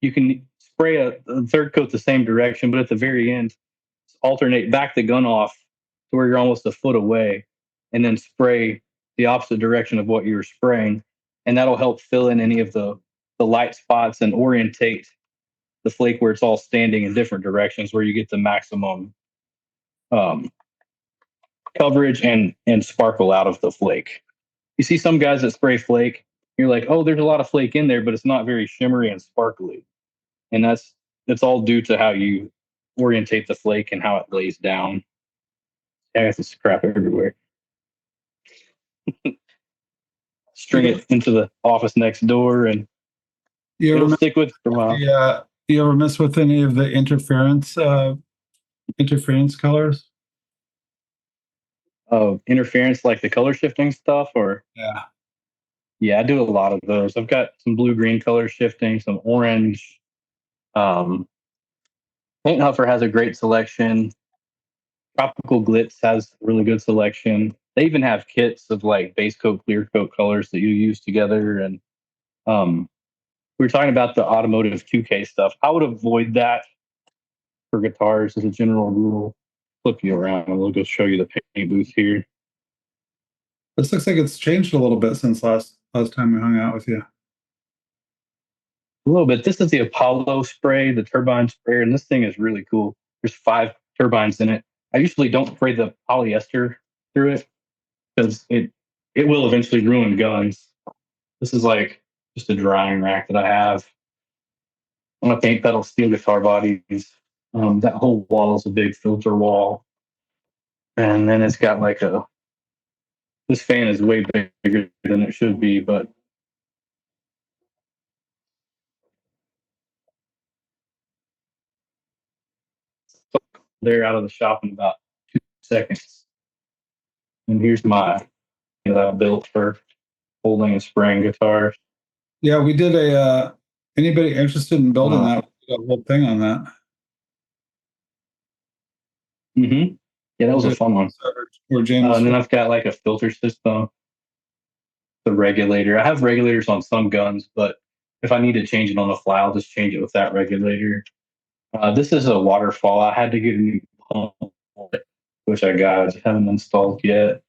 you can spray a third coat the same direction, but at the very end, alternate, back the gun off to where you're almost a foot away, and then spray the opposite direction of what you were spraying. And that'll help fill in any of the light spots and orientate the flake where it's all standing in different directions where you get the maximum coverage and sparkle out of the flake. You see some guys that spray flake, you're like, oh, there's a lot of flake in there, but it's not very shimmery and sparkly. And that's all due to how you orientate the flake and how it lays down. I got this crap everywhere. String it into the office next door and it'll stick with for a while. Yeah. You ever mess with any of the interference colors? Oh, interference like the color shifting stuff or? Yeah. Yeah, I do a lot of those. I've got some blue-green color shifting, some orange. Paint Huffer has a great selection. Tropical Glitz has a really good selection. They even have kits of like base coat, clear coat colors that you use together. And we were talking about the automotive 2K stuff. I would avoid that for guitars as a general rule. Flip you around and we'll go show you the paint booth here. This looks like it's changed a little bit since last time we hung out with you. A little bit. This is the Apollo spray, the turbine sprayer, and this thing is really cool. There's 5 turbines in it. I usually don't spray the polyester through it because it will eventually ruin guns. This is like just a drying rack that I have. I want to paint pedal steel guitar bodies. That whole wall is a big filter wall, and then it's got like a. This fan is way bigger than it should be, but they're out of the shop in about 2 seconds. And here's my that I built for holding and spraying guitars. Yeah, we did a. Anybody interested in building that? We did a whole thing on that. Mm-hmm. Yeah, that was a fun one. Or James. And then I've got like a filter system, the regulator. I have regulators on some guns, but if I need to change it on the fly, I'll just change it with that regulator. This is a waterfall. I had to get a new pump, which I got. I just haven't installed yet.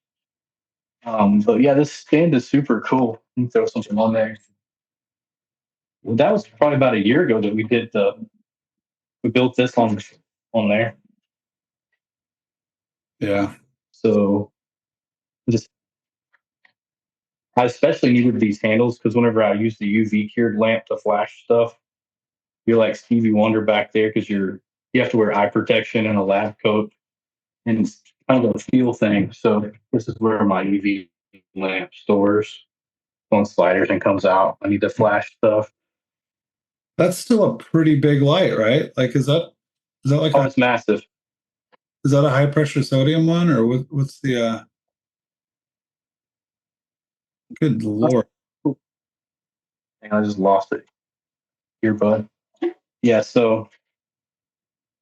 But yeah, this stand is super cool. Let me throw something on there. Well, that was probably about a year ago that we built this on there. Yeah. So just I especially needed these handles because whenever I use the UV cured lamp to flash stuff, you're like Stevie Wonder back there because you have to wear eye protection and a lab coat, and it's kind of a feel thing. So this is where my UV lamp stores on sliders and comes out. I need to flash stuff. That's still a pretty big light, right? Like, is that like it's massive. Is that a high pressure sodium one, or what's the? Good Lord! I just lost it. Earbud. Yeah, so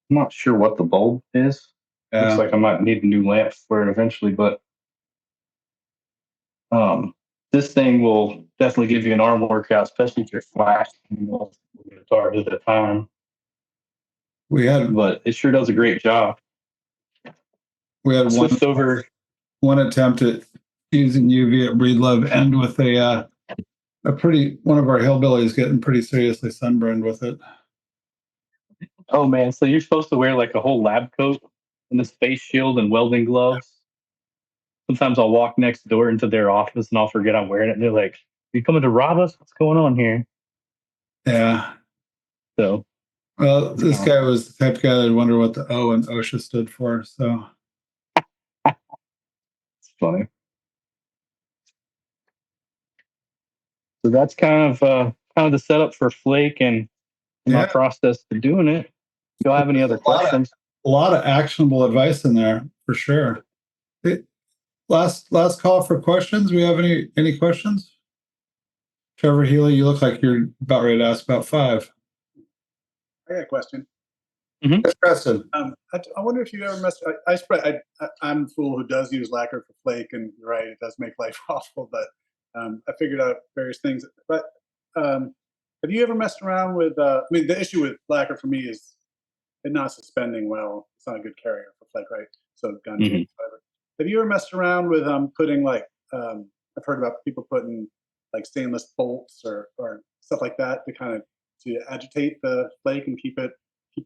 I'm not sure what the bulb is. Looks like I might need a new lamp for it eventually, but this thing will definitely give you an arm workout, especially if you're flashing guitars at the time. But it sure does a great job. We had one attempt at using UV at Breedlove, and with one of our hillbillies getting pretty seriously sunburned with it. Oh man, so you're supposed to wear like a whole lab coat and this face shield and welding gloves. Sometimes I'll walk next door into their office and I'll forget I'm wearing it, and they're like, "Are you coming to rob us? What's going on here?" Yeah. So, well, this guy was the type of guy that'd wonder what the O in OSHA stood for. So it's funny. So that's kind of the setup for Flake and my process for doing it. Do you have any other questions? A lot of actionable advice in there for sure. Last call for questions. We have any questions? Trevor Healy, you look like you're about ready to ask about 5. I got a question. Mm-hmm. Yes, Preston. I wonder if you ever messed. I'm the fool who does use lacquer for Flake, and you're right, it does make life awful. But I figured out various things. But have you ever messed around with? I mean, the issue with lacquer for me is it not suspending well. It's not a good carrier for Flake, right? So gun jigs, whatever. Have you ever messed around with putting like I've heard about people putting like stainless bolts or stuff like that to agitate the flake and keep it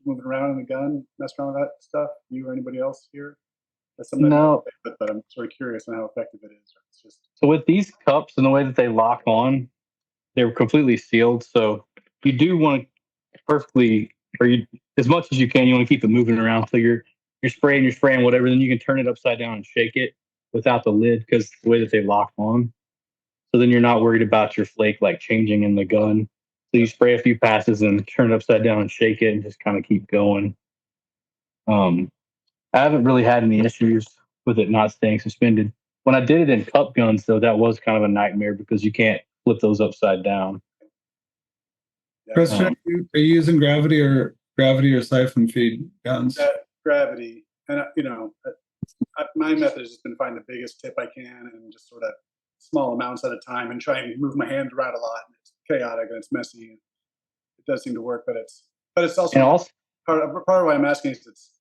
moving around in the gun? Mess around with that stuff? You or anybody else here? That's something no, but I'm sort of curious on how effective it is. It's just so with these cups and the way that they lock on, they're completely sealed. So you do want to as much as you can, you want to keep it moving around. So you're spraying whatever, then you can turn it upside down and shake it without the lid because the way that they lock on. So then you're not worried about your flake like changing in the gun. So you spray a few passes and turn it upside down and shake it and just kind of keep going. I haven't really had any issues with it not staying suspended. When I did it in cup guns, though, that was kind of a nightmare because you can't flip those upside down. Christian, are you using gravity or siphon feed guns? Gravity, and my method has just been find the biggest tip I can and just sort of small amounts at a time and try and move my hand around a lot. And it's chaotic and it's messy. It does seem to work, but it's also part of why I'm asking is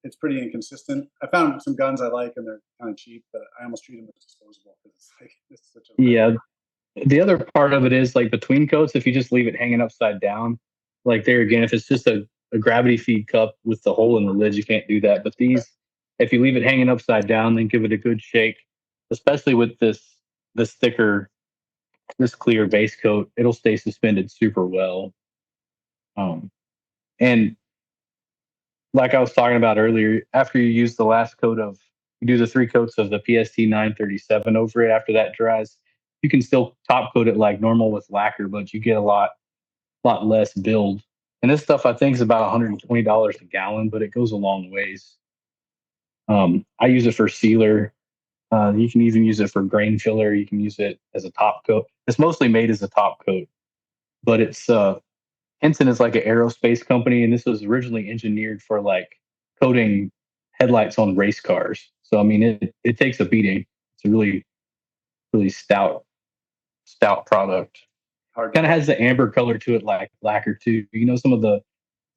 it's pretty inconsistent. I found some guns I like and they're kind of cheap, but I almost treat them as disposable because it's such a The other part of it is like between coats, if you just leave it hanging upside down, like there again, if it's just a gravity feed cup with the hole in the lid, you can't do that. But these, if you leave it hanging upside down, then give it a good shake, especially with this thicker, this clear base coat, it'll stay suspended super well. And like I was talking about earlier, after you use the last coat of, you do the 3 coats of the PST 937 over it. After that dries, you can still top coat it like normal with lacquer, but you get a lot less build. And this stuff I think is about $120 a gallon, but it goes a long ways. I use it for sealer. You can even use it for grain filler. You can use it as a top coat. It's mostly made as a top coat, but it's Henson is like an aerospace company, and this was originally engineered for like coating headlights on race cars. So I mean, it takes a beating. It's a really stout product. Kind of has the amber color to it, like lacquer too. You know, some of the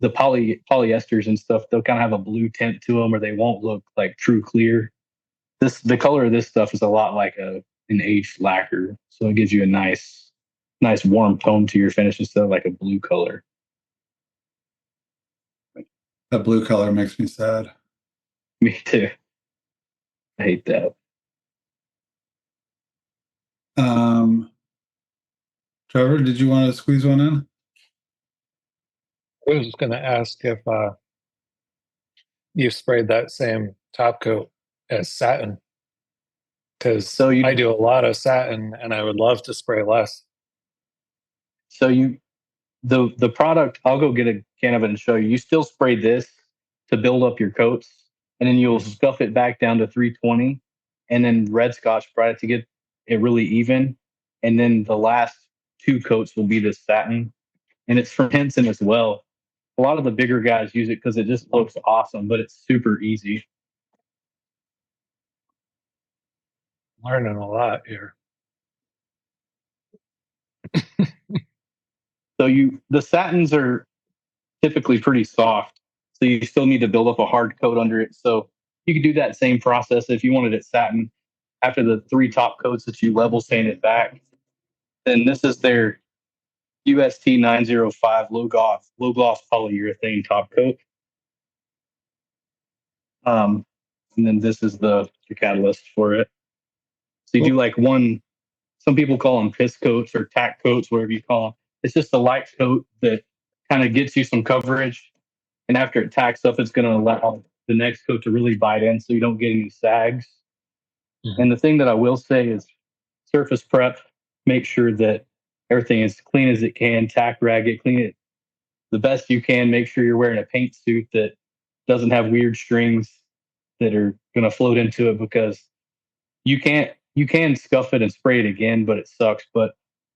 polyesters and stuff, they'll kind of have a blue tint to them, or they won't look like true clear. The color of this stuff is a lot like an aged lacquer, so it gives you a nice warm tone to your finish instead of like a blue color. That blue color makes me sad. Me too. I hate that. Trevor, did you want to squeeze one in? I was just going to ask if you sprayed that same top coat as satin, because I do a lot of satin and I would love to spray less. So the product, I'll go get a can of it and show you. You still spray this to build up your coats, and then you'll scuff it back down to 320, and then red scotch spray it to get it really even. And then the last 2 coats will be the satin, and it's from Henson as well. A lot of the bigger guys use it because it just looks awesome, but it's super easy. Learning a lot here. So the satins are typically pretty soft, so you still need to build up a hard coat under it. So you could do that same process if you wanted it satin. After the 3 top coats that you level sand it back, then this is their UST 905 low gloss polyurethane top coat. And then this is the catalyst for it. So you do like one, some people call them piss coats or tack coats, whatever you call them. It's just a light coat that kind of gets you some coverage. And after it tacks up, it's going to allow the next coat to really bite in so you don't get any sags. Mm-hmm. And the thing that I will say is surface prep, make sure that everything is clean as it can, tack rag it, clean it the best you can. Make sure you're wearing a paint suit that doesn't have weird strings that are going to float into it, because you can scuff it and spray it again, but it sucks. But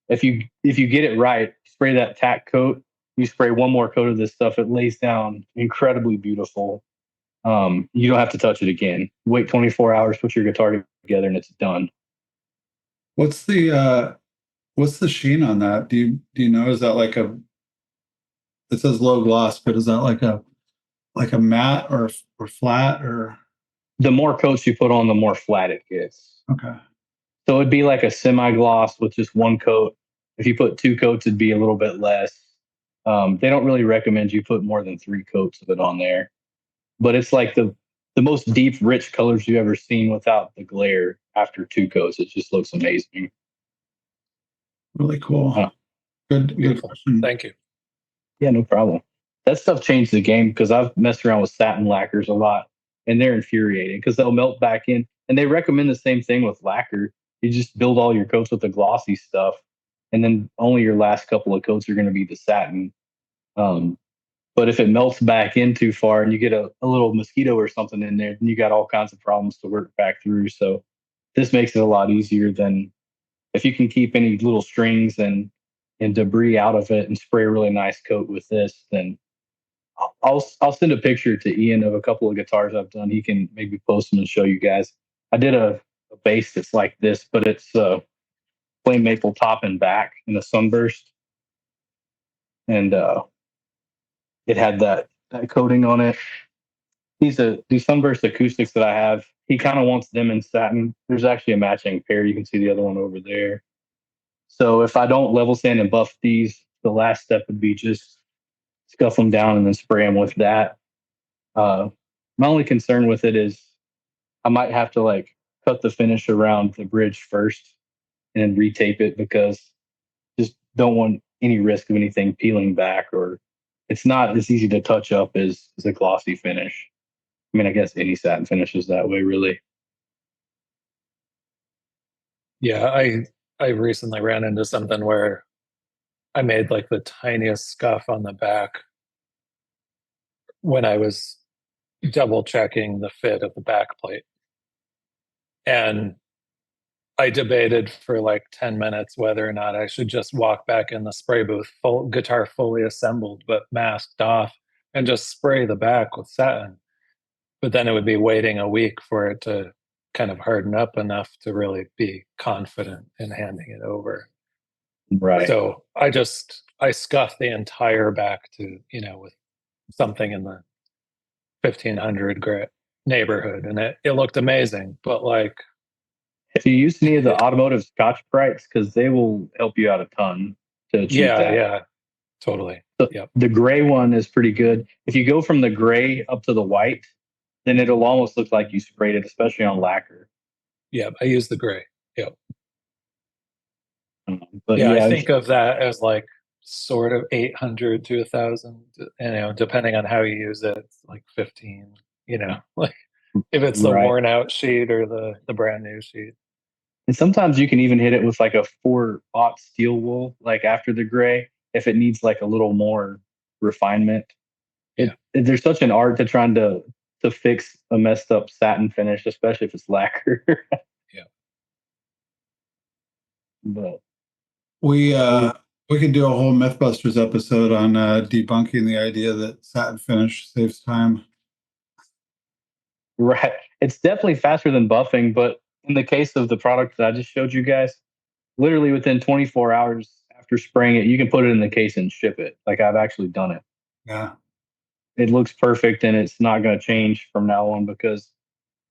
if you get it right, spray that tack coat, you spray one more coat of this stuff, it lays down incredibly beautiful. You don't have to touch it again. Wait 24 hours, put your guitar together, and it's done. What's the sheen on that? Do you know? Is that like it says low gloss, but is that like a matte or flat, or? The more coats you put on, the more flat it gets. Okay. So it'd be like a semi-gloss with just 1 coat. If you put 2 coats, it'd be a little bit less. They don't really recommend you put more than 3 coats of it on there. But it's like the most deep, rich colors you've ever seen without the glare after 2 coats. It just looks amazing. Really cool. Good question. Thank you. Yeah, no problem. That stuff changed the game, because I've messed around with satin lacquers a lot, and they're infuriating because they'll melt back in. And they recommend the same thing with lacquer. You just build all your coats with the glossy stuff, and then only your last couple of coats are going to be the satin. But if it melts back in too far and you get a little mosquito or something in there, then you got all kinds of problems to work back through. So this makes it a lot easier than if you can keep any little strings and debris out of it and spray a really nice coat with this. Then I'll send a picture to Ian of a couple of guitars I've done. He can maybe post them and show you guys. I did a bass that's like this, but it's flame maple top and back in a sunburst, and it had that coating on it. These sunburst acoustics that I have, he kind of wants them in satin. There's actually a matching pair. You can see the other one over there. So if I don't level sand and buff these, the last step would be just scuff them down and then spray them with that. My only concern with it is I might have to like cut the finish around the bridge first and retape it, because just don't want any risk of anything peeling back, or it's not as easy to touch up as a glossy finish. I mean, I guess any satin finish is that way, really. Yeah, I recently ran into something where I made like the tiniest scuff on the back when I was double checking the fit of the back plate. And I debated for like 10 minutes whether or not I should just walk back in the spray booth, full guitar fully assembled but masked off, and just spray the back with satin. But then it would be waiting a week for it to kind of harden up enough to really be confident in handing it over. Right. So I scuffed the entire back to, with something in the 1500 grit neighborhood, and it looked amazing. But like, If you use any of the automotive Scotch-Brites, because they will help you out a ton to achieve that. yeah, totally. Yep. The gray one is pretty good. If you go from the gray up to the white, then it'll almost look like you sprayed it, especially on lacquer. Yeah, I use the gray. Yep. But yeah, yeah, I think of that as like sort of 800 to 1,000, depending on how you use it. It's like 15, like if it's the right. worn out sheet or the brand new sheet. And sometimes you can even hit it with like a 4/0 steel wool, like after the gray, if it needs like a little more refinement. There's such an art to trying to fix a messed up satin finish, especially if it's lacquer. Yeah. But We could do a whole Mythbusters episode on debunking the idea that satin finish saves time. right, it's definitely faster than buffing, but in the case of the product that I just showed you guys, literally within 24 hours after spraying it, you can put it in the case and ship it. Like, I've actually done it. Yeah. It looks perfect, and it's not going to change from now on, because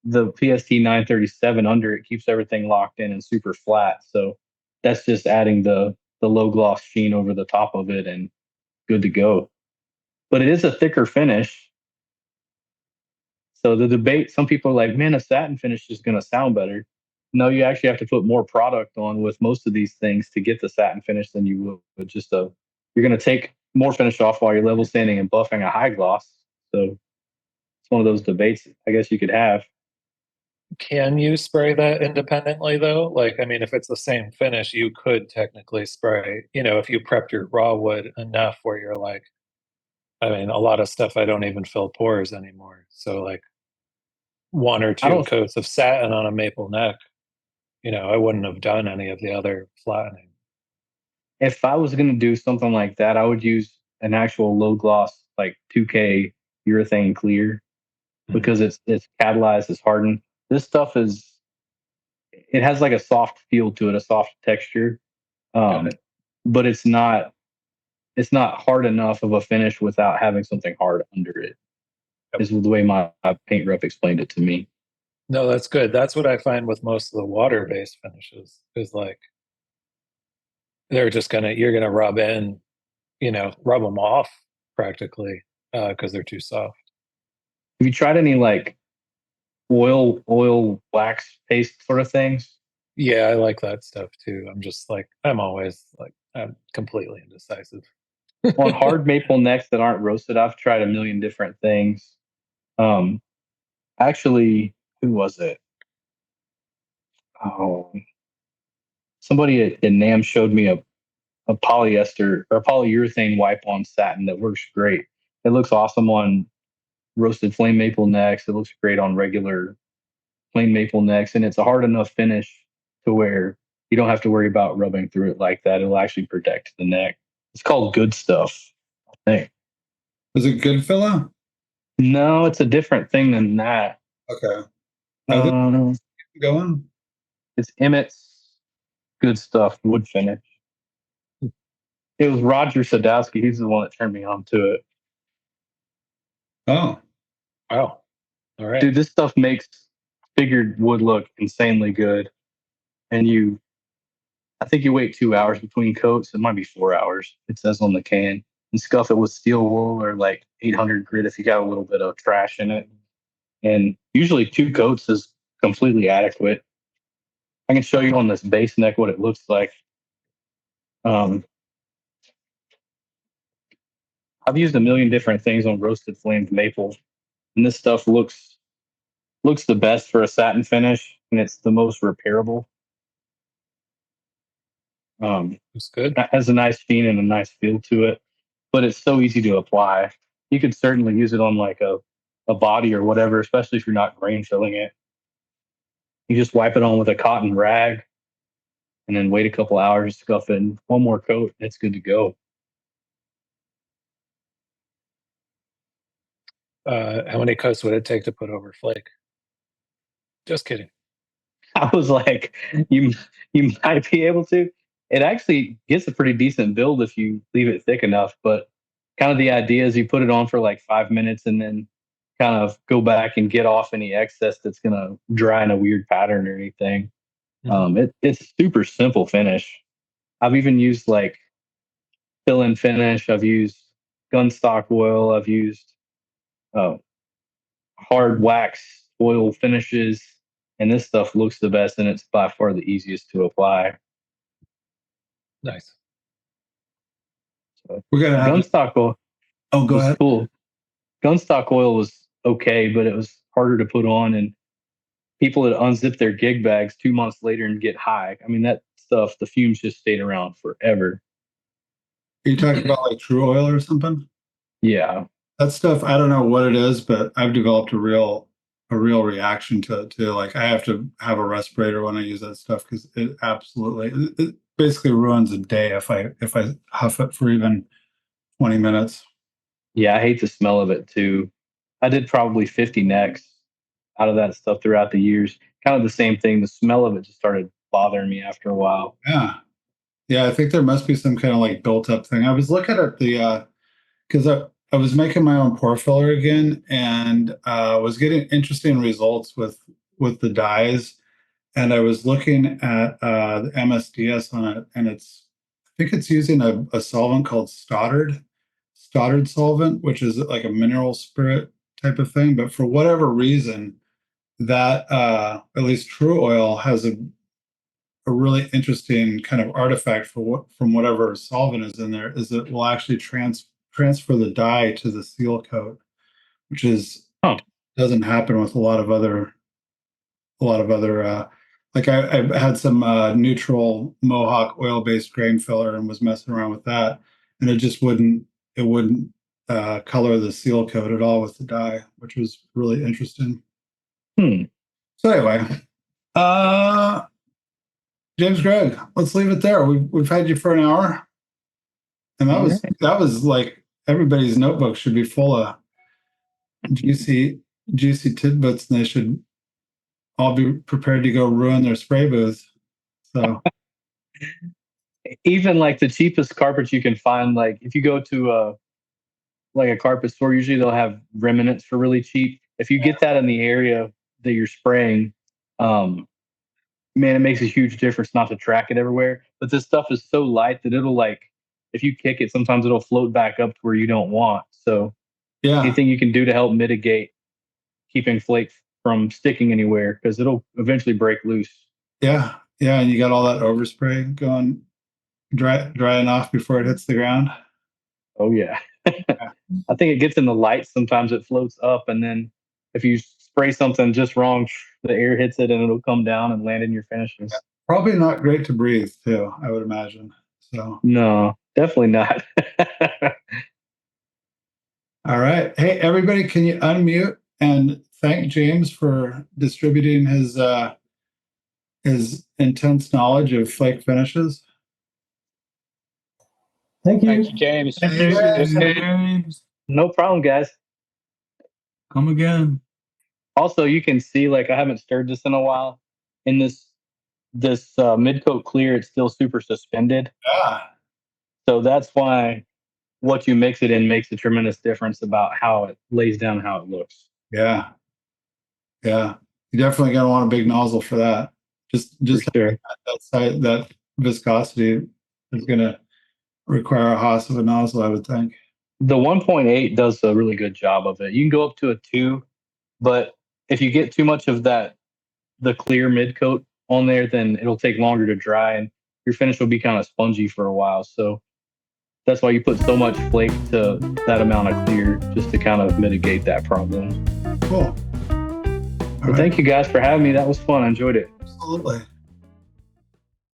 the PST 937 under it keeps everything locked in and super flat. So that's just adding the low gloss sheen over the top of it and good to go. But it is a thicker finish. So the debate, some people are like, man, a satin finish is going to sound better. No, you actually have to put more product on with most of these things to get the satin finish than you will with just you're going to take more finish off while you're level sanding and buffing a high gloss. So it's one of those debates I guess you could have. Can you spray that independently though? Like, I mean, if it's the same finish, you could technically spray, if you prepped your raw wood enough where you're like, I mean, a lot of stuff I don't even fill pores anymore. So like one or I two don't coats of satin on a maple neck, I wouldn't have done any of the other flattening. If I was going to do something like that, I would use an actual low gloss, like 2K urethane clear, because it's catalyzed, it's hardened. This stuff it has like a soft feel to it, a soft texture, but it's not hard enough of a finish without having something hard under it. Is the way my paint rep explained it to me. No, that's good. That's what I find with most of the water-based finishes is like you're gonna rub them off practically because they're too soft. Have you tried any like oil wax paste sort of things? Yeah, I like that stuff too. I'm always like, I'm completely indecisive. On hard maple necks that aren't roasted, I've tried a million different things. Actually, who was it? Oh, somebody at NAM showed me a polyester or polyurethane wipe on satin that works great. It looks awesome on roasted flame maple necks. It looks great on regular plain maple necks, and it's a hard enough finish to where you don't have to worry about rubbing through it like that. It'll actually protect the neck. It's called Good Stuff, I think. Is it Goodfella? No, it's a different thing than that. Okay. Going? It's Emmet's Good Stuff wood finish. It was Roger Sadowski. He's the one that turned me on to it. Oh. Wow. All right. Dude, this stuff makes figured wood look insanely good. And I think you wait 2 hours between coats. It might be 4 hours. It says on the can. And scuff it with steel wool or like 800 grit if you got a little bit of trash in it. And usually 2 coats is completely adequate. I can show you on this base neck what it looks like. I've used a million different things on roasted flamed maple, and this stuff looks the best for a satin finish, and it's the most repairable. It's good. It has a nice sheen and a nice feel to it, but it's so easy to apply. You could certainly use it on like a body or whatever, especially if you're not grain filling it. You just wipe it on with a cotton rag and then wait a couple hours, scuff it, and one more coat, and it's good to go. How many coats would it take to put over Flake? Just kidding. I was like, you might be able to. It actually gets a pretty decent build if you leave it thick enough, but kind of the idea is you put it on for like 5 minutes and then kind of go back and get off any excess that's going to dry in a weird pattern or anything. It's super simple finish. I've even used like fill-in finish. I've used gunstock oil. I've used hard wax oil finishes, and this stuff looks the best, and it's by far the easiest to apply. Nice. We're gonna have Gunstock oil Oh, go was ahead. cool. Gunstock oil was okay, but it was harder to put on, and people would unzip their gig bags 2 months later and get high. I mean, that stuff, the fumes just stayed around forever. Are you talking about like true oil or something? Yeah. That stuff, I don't know what it is, but I've developed a real reaction to like I have to have a respirator when I use that stuff because it absolutely it basically ruins a day if I huff it for even 20 minutes. Yeah, I hate the smell of it too. I did probably 50 necks out of that stuff throughout the years. Kind of the same thing. The smell of it just started bothering me after a while. Yeah. Yeah, I think there must be some kind of like built up thing. I was looking at the because I was making my own pour filler again and was getting interesting results with the dyes. And I was looking at the MSDS on it, and I think it's using a solvent called Stoddard solvent, which is like a mineral spirit type of thing. But for whatever reason, that at least True Oil has a really interesting kind of artifact from whatever solvent is in there is it will actually transfer the dye to the seal coat, which is doesn't happen with a lot of other like I've had some neutral Mohawk oil-based grain filler and was messing around with that, and it wouldn't color the seal coat at all with the dye, which was really interesting. So anyway, James Gregg, let's leave it there. We've had you for an hour, and that was like everybody's notebook should be full of juicy tidbits, and they should all be prepared to go ruin their spray booth. So even like the cheapest carpets you can find, like if you go to like a carpet store, usually they'll have remnants for really cheap. If you get that in the area that you're spraying, man, it makes a huge difference not to track it everywhere. But this stuff is so light that it'll like, if you kick it, sometimes it'll float back up to where you don't want. So anything you can do to help mitigate keeping flake from sticking anywhere, because it'll eventually break loose. Yeah, and you got all that overspray going, drying off before it hits the ground. Oh yeah. I think it gets in the light. Sometimes it floats up, and then if you spray something just wrong, the air hits it and it'll come down and land in your finishes. Yeah. Probably not great to breathe too, I would imagine. So no, definitely not. All right. Hey, everybody, can you unmute and thank James for distributing his intense knowledge of flake finishes? Thank you. Thank you, James. Thank you, James. No problem, guys. Come again. Also, you can see, like, I haven't stirred this in a while. In this mid coat clear, it's still super suspended. Yeah. So that's why what you mix it in makes a tremendous difference about how it lays down, how it looks. Yeah. You definitely gotta want a big nozzle for that. Just sure. that viscosity is gonna require a hoss of a nozzle, I would think. The 1.8 does a really good job of it. You can go up to a 2, but if you get too much of that the clear mid coat on there, then it'll take longer to dry and your finish will be kind of spongy for a while. So that's why you put so much flake to that amount of clear, just to kind of mitigate that problem. Cool. But thank you guys for having me. That was fun. I enjoyed it. Absolutely.